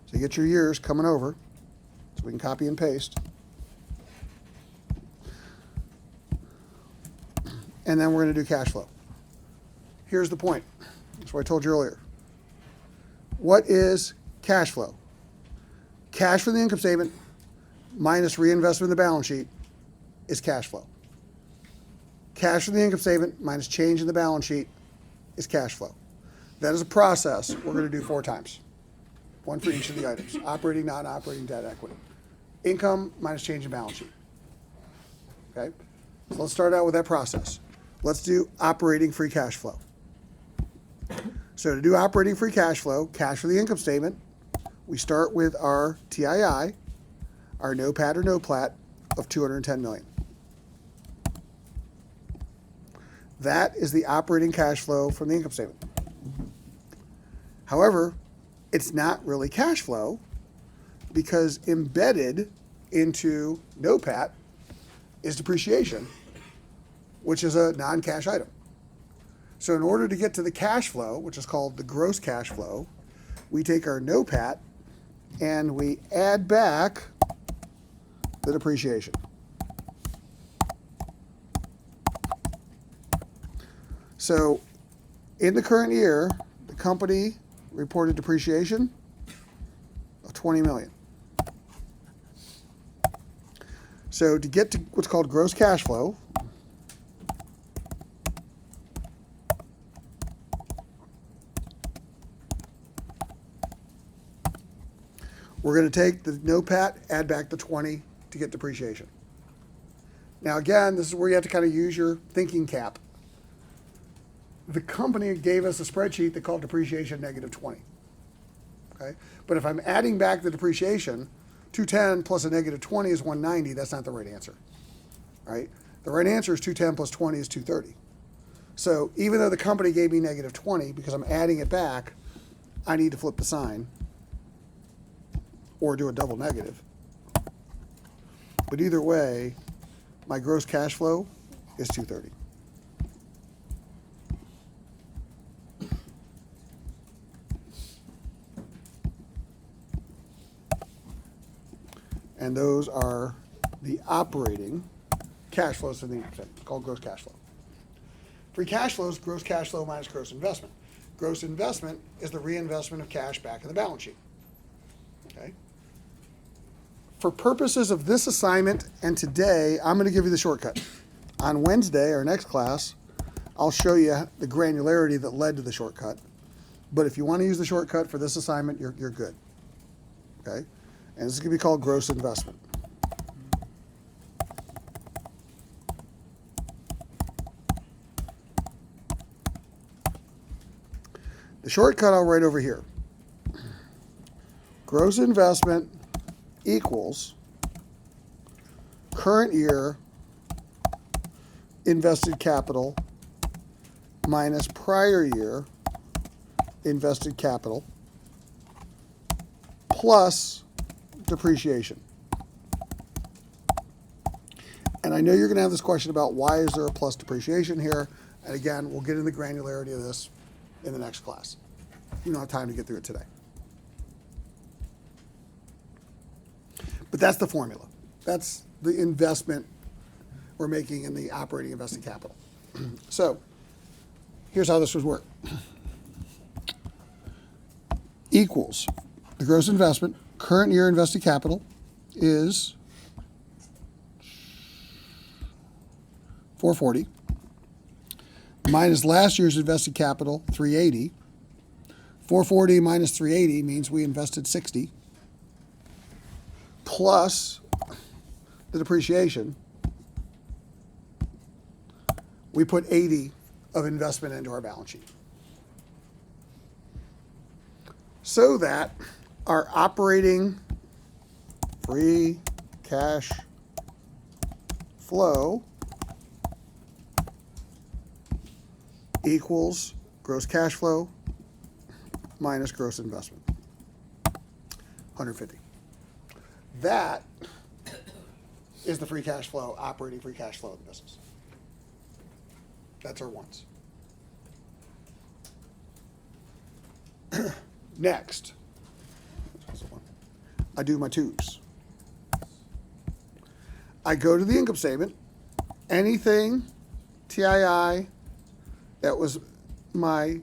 so you get your years coming over, so we can copy and paste. And then we're going to do cash flow. Here's the point. That's what I told you earlier. What is cash flow? Cash from the income statement minus reinvestment in the balance sheet is cash flow. Cash from the income statement minus change in the balance sheet is cash flow. That is a process we're going to do 4 times. 1 for each of the items. Operating, non-operating, debt, equity. Income minus change in balance sheet. Okay? So let's start out with that process. Let's do operating free cash flow. So to do operating free cash flow, cash for the income statement, we start with our TII, our no pat or no plat of $210 million. That is the operating cash flow from the income statement. However, it's not really cash flow because embedded into no pat is depreciation, which is a non-cash item. So in order to get to the cash flow, which is called the gross cash flow, we take our no pat and we add back the depreciation. So in the current year, the company reported depreciation of $20 million. So to get to what's called gross cash flow, we're going to take the no pat, add back the 20 to get depreciation. Now again, this is where you have to kind of use your thinking cap. The company gave us a spreadsheet that called depreciation negative 20. Okay? But if I'm adding back the depreciation, 210 plus a negative 20 is 190. That's not the right answer. Right? The right answer is 210 plus 20 is 230. So even though the company gave me negative 20, because I'm adding it back, I need to flip the sign or do a double negative. But either way, my gross cash flow is 230. And those are the operating cash flows for the income statement. It's called gross cash flow. Free cash flow is gross cash flow minus gross investment. Gross investment is the reinvestment of cash back in the balance sheet. Okay? For purposes of this assignment and today, I'm going to give you the shortcut. On Wednesday, our next class, I'll show you the granularity that led to the shortcut. But if you want to use the shortcut for this assignment, you're good. Okay? And this is going to be called gross investment. The shortcut I'll write over here. Gross investment equals current year invested capital minus prior year invested capital plus depreciation. And I know you're going to have this question about why is there a plus depreciation here. And again, we'll get into the granularity of this in the next class. We don't have time to get through it today. But that's the formula. That's the investment we're making in the operating invested capital. So here's how this would work. Equals the gross investment, current year invested capital is 440 minus last year's invested capital, 380. 440 minus 380 means we invested 60 plus the depreciation. We put 80 of investment into our balance sheet. So that our operating free cash flow equals gross cash flow minus gross investment, 150. That is the free cash flow, operating free cash flow of the business. That's our ones. Next, I do my twos. I go to the income statement. Anything TII that was my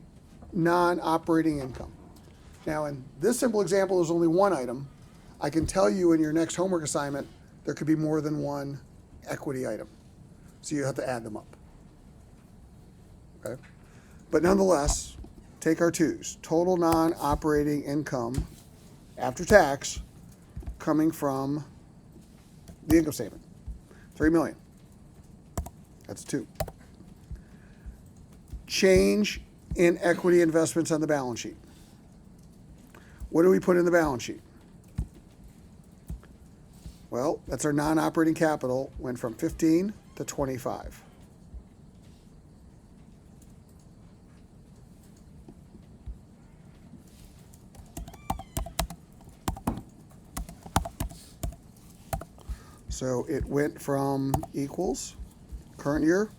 non-operating income. Now, in this simple example, there's only one item. I can tell you in your next homework assignment, there could be more than one equity item. So you have to add them up. Okay? But nonetheless, take our twos. Total non-operating income after tax coming from the income statement. $3 million. That's a 2. Change in equity investments on the balance sheet. What do we put in the balance sheet? Well, that's our non-operating capital, went from 15 to 25. So it went from equals current year,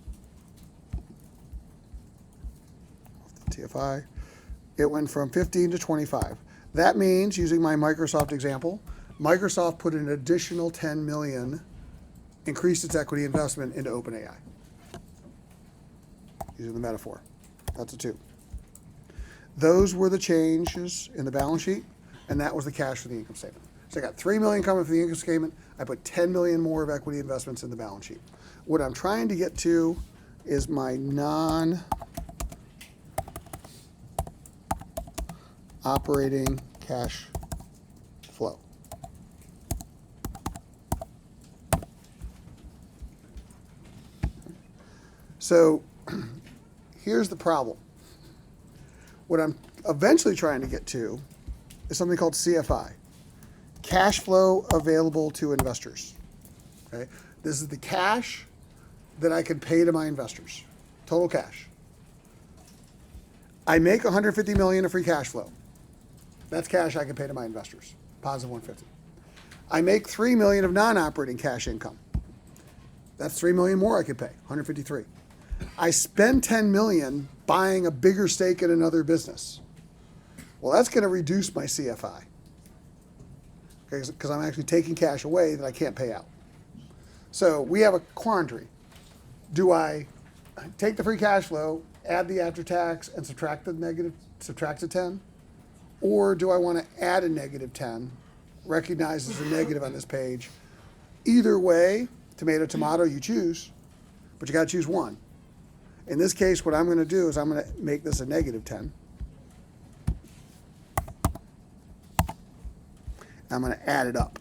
TFI, it went from 15 to 25. That means, using my Microsoft example, Microsoft put an additional 10 million, increased its equity investment into OpenAI. Using the metaphor. That's a 2. Those were the changes in the balance sheet, and that was the cash for the income statement. So I got 3 million coming from the income statement. I put 10 million more of equity investments in the balance sheet. What I'm trying to get to is my non-operating cash flow. So here's the problem. What I'm eventually trying to get to is something called CFI. Cash flow available to investors. Okay? This is the cash that I can pay to my investors. Total cash. I make 150 million of free cash flow. That's cash I can pay to my investors. Positive 150. I make 3 million of non-operating cash income. That's 3 million more I could pay, 153. I spend 10 million buying a bigger stake in another business. Well, that's going to reduce my CFI. Because I'm actually taking cash away that I can't pay out. So we have a quandary. Do I take the free cash flow, add the after tax, and subtract the 10? Or do I want to add a negative 10, recognize as a negative on this page? Either way, tomato, tomato, you choose, but you got to choose one. In this case, what I'm going to do is I'm going to make this a negative 10. I'm going to add it up.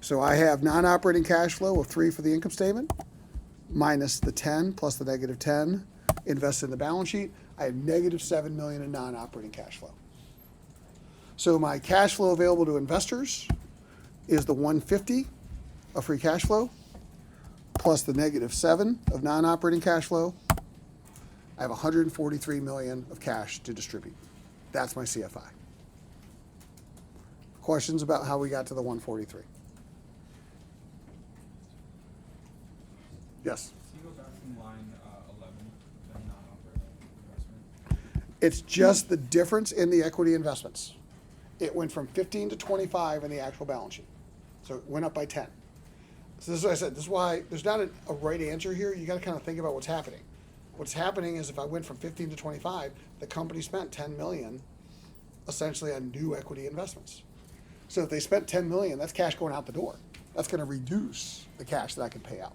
So I have non-operating cash flow of 3 for the income statement, minus the 10 plus the negative 10 invested in the balance sheet. I have negative 7 million in non-operating cash flow. So my cash flow available to investors is the 150 of free cash flow plus the negative 7 of non-operating cash flow. I have 143 million of cash to distribute. That's my CFI. Questions about how we got to the 143? Yes? Can you go back from line 11, the non-operating investment? It's just the difference in the equity investments. It went from 15 to 25 in the actual balance sheet. So it went up by 10. So this is what I said. This is why there's not a right answer here. You got to kind of think about what's happening. What's happening is if I went from 15 to 25, the company spent 10 million essentially on new equity investments. So if they spent 10 million, that's cash going out the door. That's going to reduce the cash that I can pay out.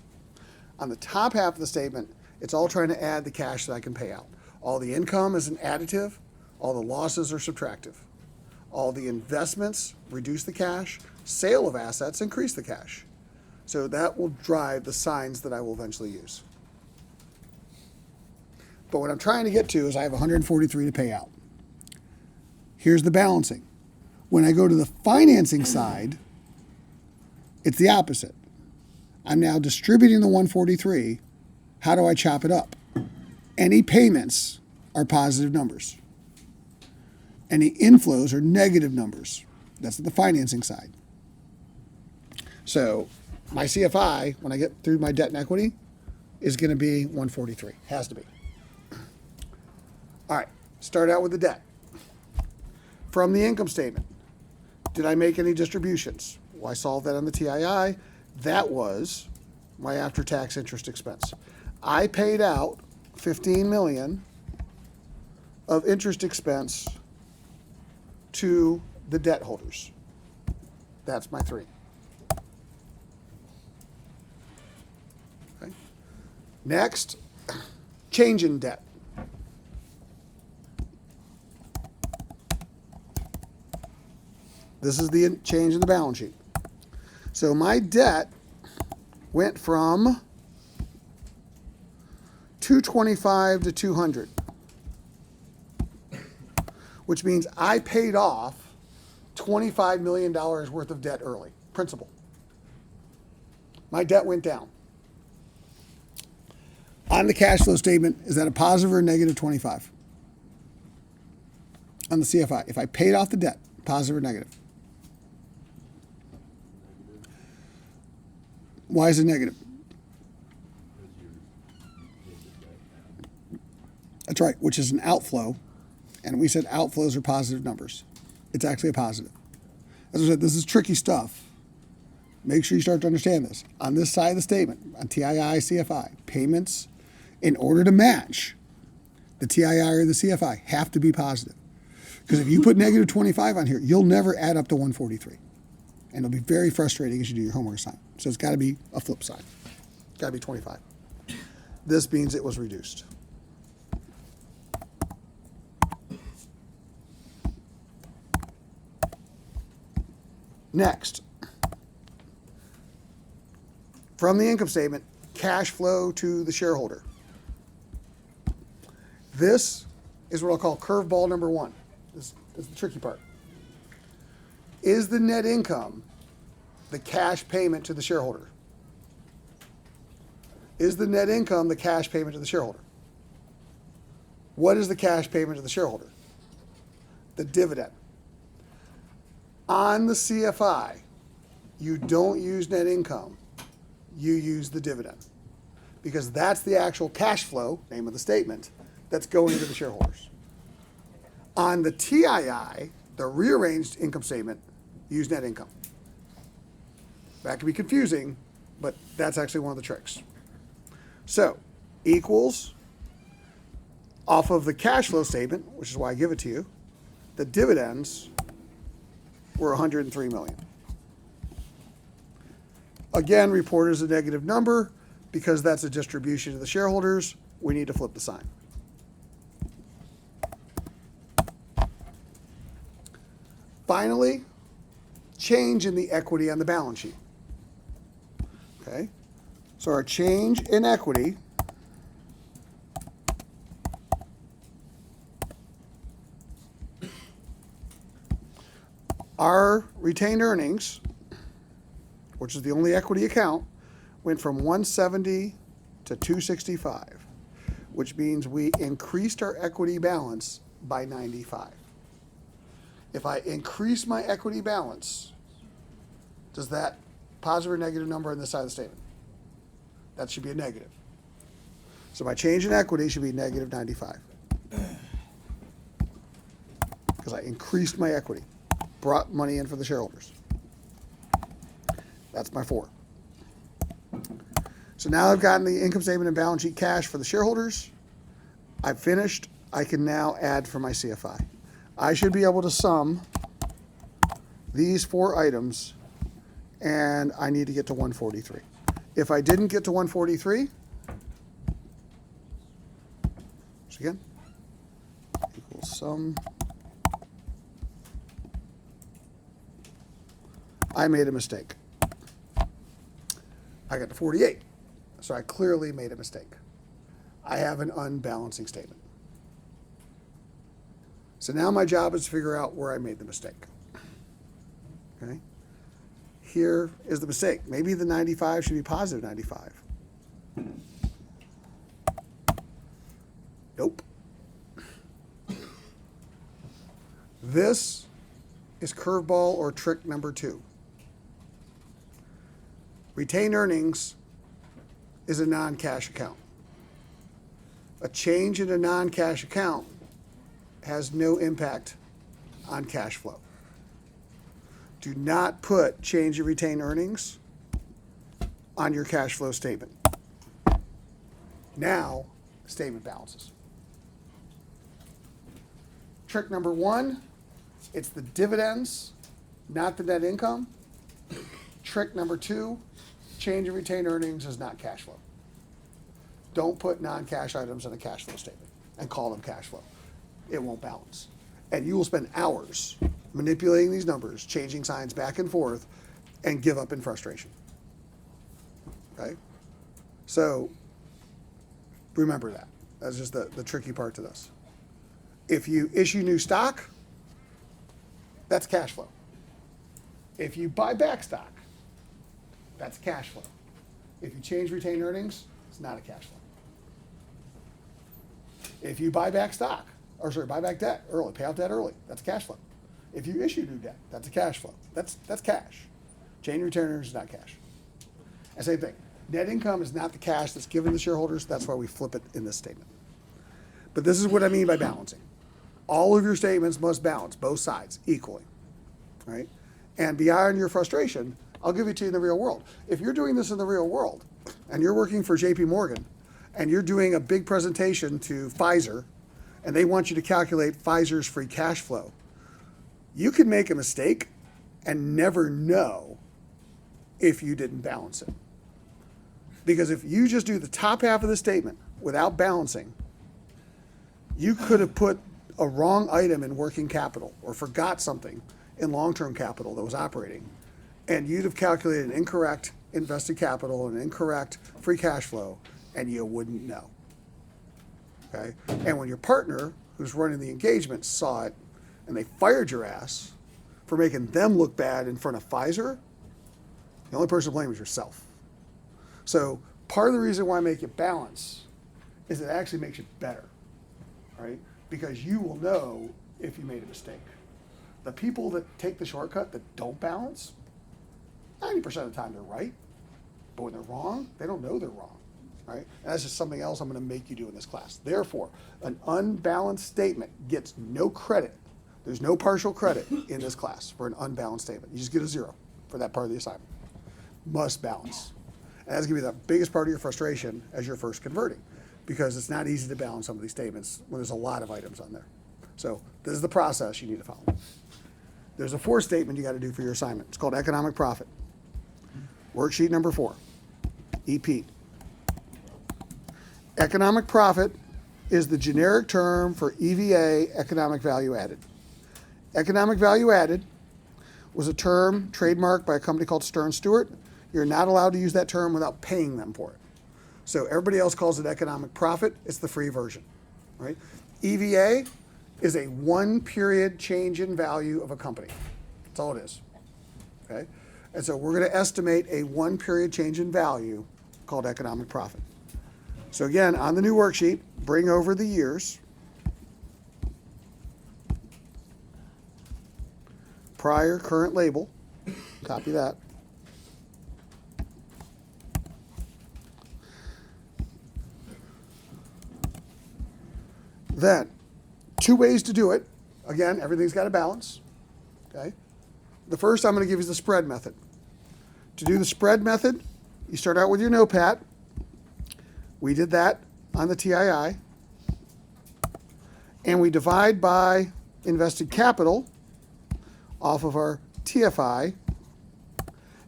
On the top half of the statement, it's all trying to add the cash that I can pay out. All the income is an additive. All the losses are subtractive. All the investments reduce the cash. Sale of assets increase the cash. So that will drive the signs that I will eventually use. But what I'm trying to get to is I have 143 to pay out. Here's the balancing. When I go to the financing side, it's the opposite. I'm now distributing the 143. How do I chop it up? Any payments are positive numbers. Any inflows are negative numbers. That's the financing side. So my CFI, when I get through my debt and equity, is going to be 143. Has to be. All right, start out with the debt. From the income statement, did I make any distributions? Well, I solved that on the TII. That was my after-tax interest expense. I paid out $15 million of interest expense to the debt holders. That's my 3. Okay. Next, change in debt. This is the change in the balance sheet. So my debt went from 225 to 200, which means I paid off $25 million worth of debt early, principal. My debt went down. On the cash flow statement, is that a positive or a negative 25? On the CFI, if I paid off the debt, positive or negative? Why is it negative? That's right, which is an outflow. And we said outflows are positive numbers. It's actually a positive. As I said, this is tricky stuff. Make sure you start to understand this. On this side of the statement, on TII, CFI, payments, in order to match the TII or the CFI, have to be positive. Because if you put negative 25 on here, you'll never add up to 143. And it'll be very frustrating as you do your homework assignment. So it's got to be a flip side. It's got to be 25. This means it was reduced. Next, from the income statement, cash flow to the shareholder. This is what I'll call curveball number 1. This is the tricky part. Is the net income the cash payment to the shareholder? Is the net income the cash payment to the shareholder? What is the cash payment to the shareholder? The dividend. On the CFI, you don't use net income, you use the dividend. Because that's the actual cash flow, name of the statement, that's going to the shareholders. On the TII, the rearranged income statement, use net income. That can be confusing, but that's actually one of the tricks. So, equals, off of the cash flow statement, which is why I give it to you, the dividends were 103 million. Again, reported as a negative number because that's a distribution to the shareholders. We need to flip the sign. Finally, change in the equity on the balance sheet. Okay, so our change in equity our retained earnings, which is the only equity account, went from 170 to 265, which means we increased our equity balance by 95. If I increase my equity balance, does that positive or negative number on this side of the statement? That should be a negative. So my change in equity should be negative 95. Because I increased my equity, brought money in for the shareholders. That's my 4. So now I've gotten the income statement and balance sheet cash for the shareholders. I've finished. I can now add for my CFI. I should be able to sum these 4 items, and I need to get to 143. If I didn't get to 143, so again, I made a mistake. I got to 48. So I clearly made a mistake. I have an unbalancing statement. So now my job is to figure out where I made the mistake. Okay? Here is the mistake. Maybe the 95 should be positive 95. Nope. This is curveball or trick number 2. Retained earnings is a non-cash account. A change in a non-cash account has no impact on cash flow. Do not put change in retained earnings on your cash flow statement. Now, statement balances. Trick number 1, it's the dividends, not the net income. Trick number 2, change in retained earnings is not cash flow. Don't put non-cash items in a cash flow statement and call them cash flow. It won't balance. And you will spend hours manipulating these numbers, changing signs back and forth, and give up in frustration. Okay? So remember that. That's just the tricky part to this. If you issue new stock, that's cash flow. If you buy back stock, that's cash flow. If you change retained earnings, it's not a cash flow. If you buy back stock, buy back debt early, pay out debt early, that's cash flow. If you issue new debt, that's a cash flow. That's cash. Change retained earnings is not cash. And same thing. Net income is not the cash that's given to shareholders. That's why we flip it in this statement. But this is what I mean by balancing. All of your statements must balance both sides equally. Right? And beyond your frustration, I'll give it to you in the real world. If you're doing this in the real world and you're working for JP Morgan and you're doing a big presentation to Pfizer and they want you to calculate Pfizer's free cash flow, you could make a mistake and never know if you didn't balance it. Because if you just do the top half of the statement without balancing, you could have put a wrong item in working capital or forgot something in long-term capital that was operating, and you'd have calculated an incorrect invested capital and incorrect free cash flow, and you wouldn't know. Okay? And when your partner, who's running the engagement, saw it, and they fired your ass for making them look bad in front of Pfizer, the only person to blame is yourself. So part of the reason why I make it balance is it actually makes it better, right? Because you will know if you made a mistake. The people that take the shortcut that don't balance, 90% of the time they're right, but when they're wrong, they don't know they're wrong, right? And that's just something else I'm going to make you do in this class. Therefore, an unbalanced statement gets no credit. There's no partial credit in this class for an unbalanced statement. You just get a 0 for that part of the assignment. Must balance. And that's going to be the biggest part of your frustration as you're first converting, because it's not easy to balance some of these statements when there's a lot of items on there. So this is the process you need to follow. There's a 4th statement you got to do for your assignment. It's called economic profit. Worksheet number 4, EP. Economic profit is the generic term for EVA, economic value added. Economic value added was a term trademarked by a company called Stern Stewart. You're not allowed to use that term without paying them for it. So everybody else calls it economic profit. It's the free version, right? EVA is a 1-period change in value of a company. That's all it is, okay? And so we're going to estimate a 1-period change in value called economic profit. So again, on the new worksheet, bring over the years. Prior, current label. Copy that. Then, 2 ways to do it. Again, everything's got a balance. Okay. The first I'm going to give you the spread method. To do the spread method, you start out with your notepad. We did that on the TII. And we divide by invested capital off of our TFI.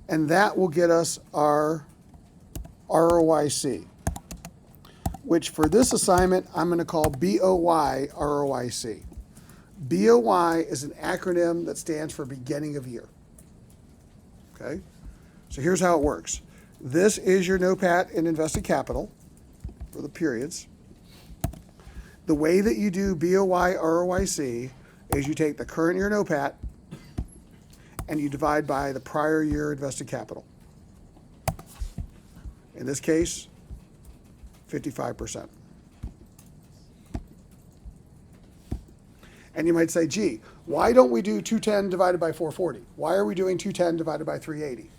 And that will get us our ROIC, which for this assignment, I'm going to call BOY ROIC. BOY is an acronym that stands for beginning of year. Okay? So here's how it works. This is your NOPAT in invested capital for the periods. The way that you do BOY ROIC is you take the current year NOPAT and you divide by the prior year invested capital. In this case, 55%. And you might say, gee, why don't we do 210 divided by 440? Why are we doing 210 divided by 380?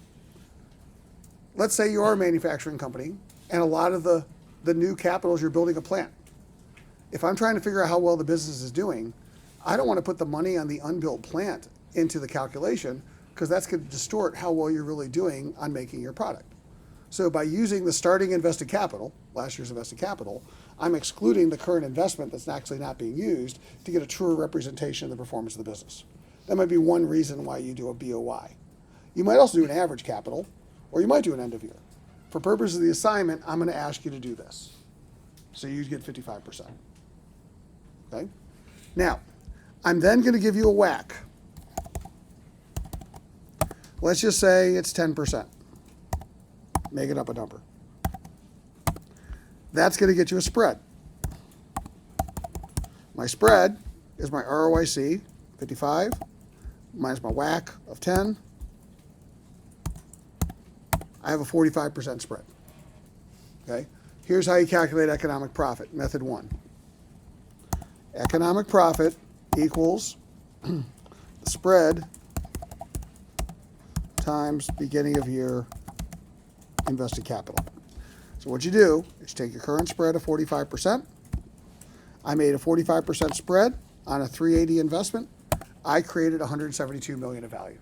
Let's say you are a manufacturing company and a lot of the new capital is you're building a plant. If I'm trying to figure out how well the business is doing, I don't want to put the money on the unbuilt plant into the calculation because that's going to distort how well you're really doing on making your product. So by using the starting invested capital, last year's invested capital, I'm excluding the current investment that's actually not being used to get a truer representation of the performance of the business. That might be one reason why you do a BOY. You might also do an average capital, or you might do an end of year. For purposes of the assignment, I'm going to ask you to do this. So you get 55%. Okay? Now, I'm then going to give you a whack. Let's just say it's 10%. Making up a number. That's going to get you a spread. My spread is my ROIC, 55, minus my whack of 10. I have a 45% spread. Okay? Here's how you calculate economic profit, method 1. Economic profit equals the spread times beginning of year invested capital. So what you do is take your current spread of 45%. I made a 45% spread on a 380 investment. I created 172 million of value.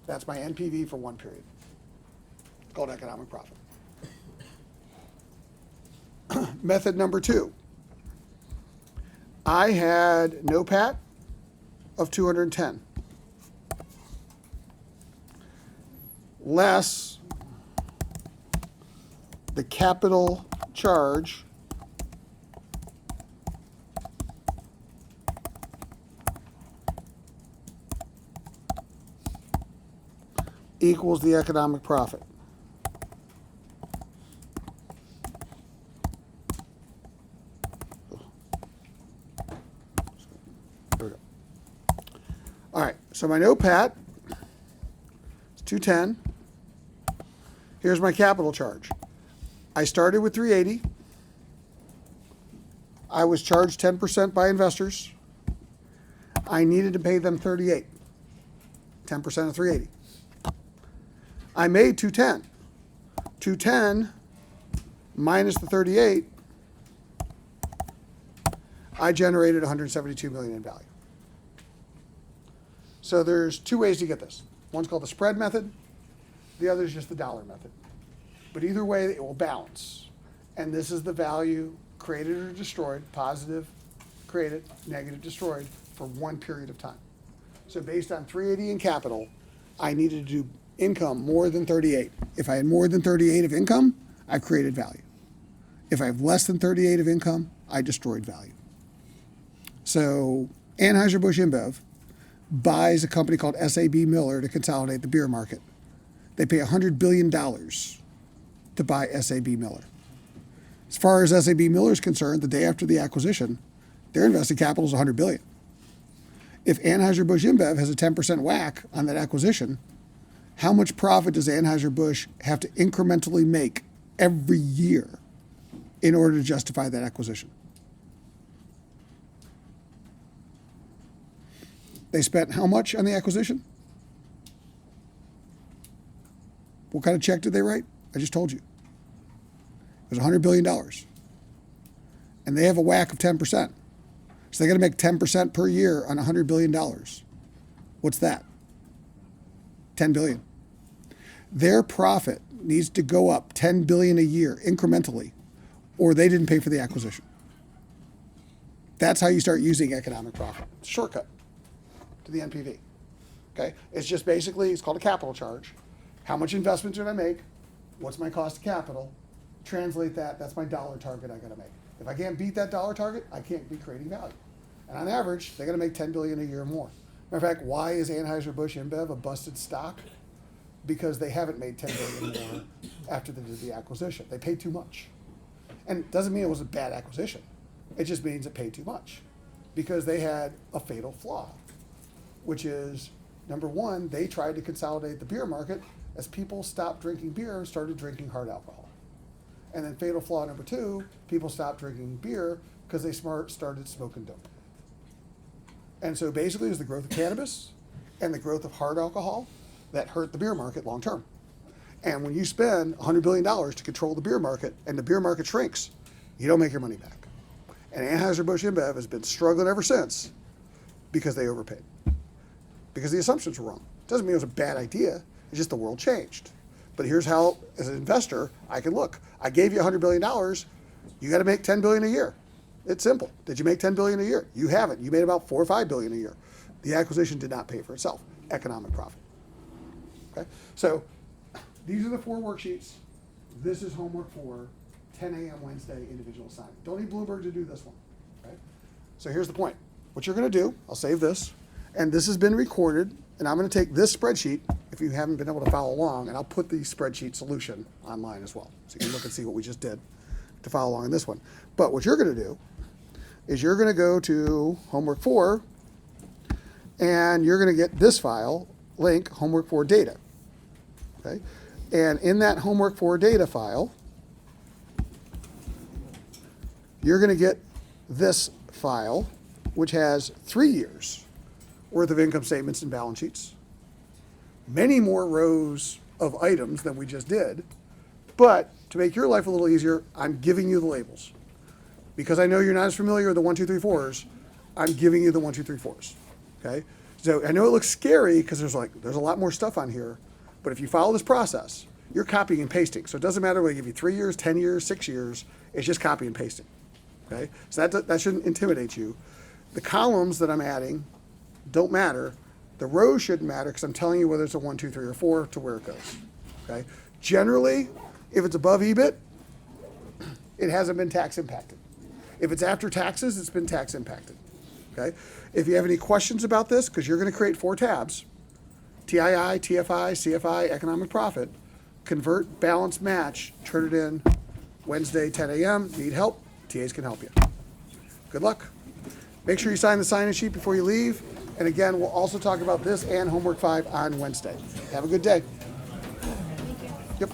That's my NPV for one period. It's called economic profit. Method number 2. I had NOPAT of 210. Less the capital charge equals the economic profit. There we go. All right, so my NOPAT is 210. Here's my capital charge. I started with 380. I was charged 10% by investors. I needed to pay them 38. 10% of 380. I made 210. 210 minus the 38, I generated 172 million in value. So there's two ways to get this. One's called the spread method. The other is just the dollar method. But either way, it will balance. And this is the value created or destroyed, positive created, negative destroyed, for one period of time. So based on 380 in capital, I needed to do income more than 38. If I had more than 38 of income, I created value. If I have less than 38 of income, I destroyed value. So Anheuser-Busch InBev buys a company called SAB Miller to consolidate the beer market. They pay $100 billion to buy SAB Miller. As far as SAB Miller is concerned, the day after the acquisition, their invested capital is $100 billion. If Anheuser-Busch InBev has a 10% whack on that acquisition, how much profit does Anheuser-Busch have to incrementally make every year in order to justify that acquisition? They spent how much on the acquisition? What kind of check did they write? I just told you. It was $100 billion. And they have a whack of 10%. So they got to make 10% per year on $100 billion. What's that? 10 billion. Their profit needs to go up 10 billion a year incrementally, or they didn't pay for the acquisition. That's how you start using economic profit. It's a shortcut to the NPV. Okay? It's just basically, it's called a capital charge. How much investment did I make? What's my cost of capital? Translate that, that's my dollar target I gotta make. If I can't beat that dollar target, I can't be creating value. And on average, they're going to make $10 billion a year more. Matter of fact, why is Anheuser-Busch InBev a busted stock? Because they haven't made $10 billion more after they did the acquisition. They paid too much. And it doesn't mean it was a bad acquisition. It just means it paid too much because they had a fatal flaw, which is, number one, they tried to consolidate the beer market as people stopped drinking beer and started drinking hard alcohol. And then fatal flaw number two, people stopped drinking beer because they started smoking dope. And so basically it was the growth of cannabis and the growth of hard alcohol that hurt the beer market long term. And when you spend $100 billion to control the beer market and the beer market shrinks, you don't make your money back. And Anheuser-Busch InBev has been struggling ever since because they overpaid. Because the assumptions were wrong. Doesn't mean it was a bad idea, it's just the world changed. But here's how, as an investor, I can look. I gave you $100 billion, you got to make $10 billion a year. It's simple. Did you make $10 billion a year? You haven't. You made about $4 or $5 billion a year. The acquisition did not pay for itself. Economic profit. Okay? So these are the 4 worksheets. This is homework for 10 a.m. Wednesday, individual assignment. Don't need Bloomberg to do this one. Okay? So here's the point. What you're going to do, I'll save this, and this has been recorded, and I'm going to take this spreadsheet, if you haven't been able to follow along, and I'll put the spreadsheet solution online as well. So you can look and see what we just did to follow along in this one. But what you're going to do is you're going to go to homework 4, and you're going to get this file, link, homework 4 data. Okay? And in that homework 4 data file, you're going to get this file, which has 3 years worth of income statements and balance sheets, many more rows of items than we just did. But to make your life a little easier, I'm giving you the labels. Because I know you're not as familiar with the 1, 2, 3, 4s, I'm giving you the 1, 2, 3, 4s. Okay? So I know it looks scary because there's a lot more stuff on here, but if you follow this process, you're copying and pasting. So it doesn't matter whether I give you 3 years, 10 years, 6 years, it's just copy and pasting. Okay? So that shouldn't intimidate you. The columns that I'm adding don't matter. The rows shouldn't matter because I'm telling you whether it's a 1, 2, 3, or 4 to where it goes. Okay? Generally, if it's above EBIT, it hasn't been tax impacted. If it's after taxes, it's been tax impacted. Okay? If you have any questions about this, because you're going to create 4 tabs, TII, TFI, CFI, economic profit, convert, balance, match, turn it in Wednesday, 10 a.m. Need help? TAs can help you. Good luck. Make sure you sign the sign-in sheet before you leave. And again, we'll also talk about this and homework 5 on Wednesday. Have a good day. Yep.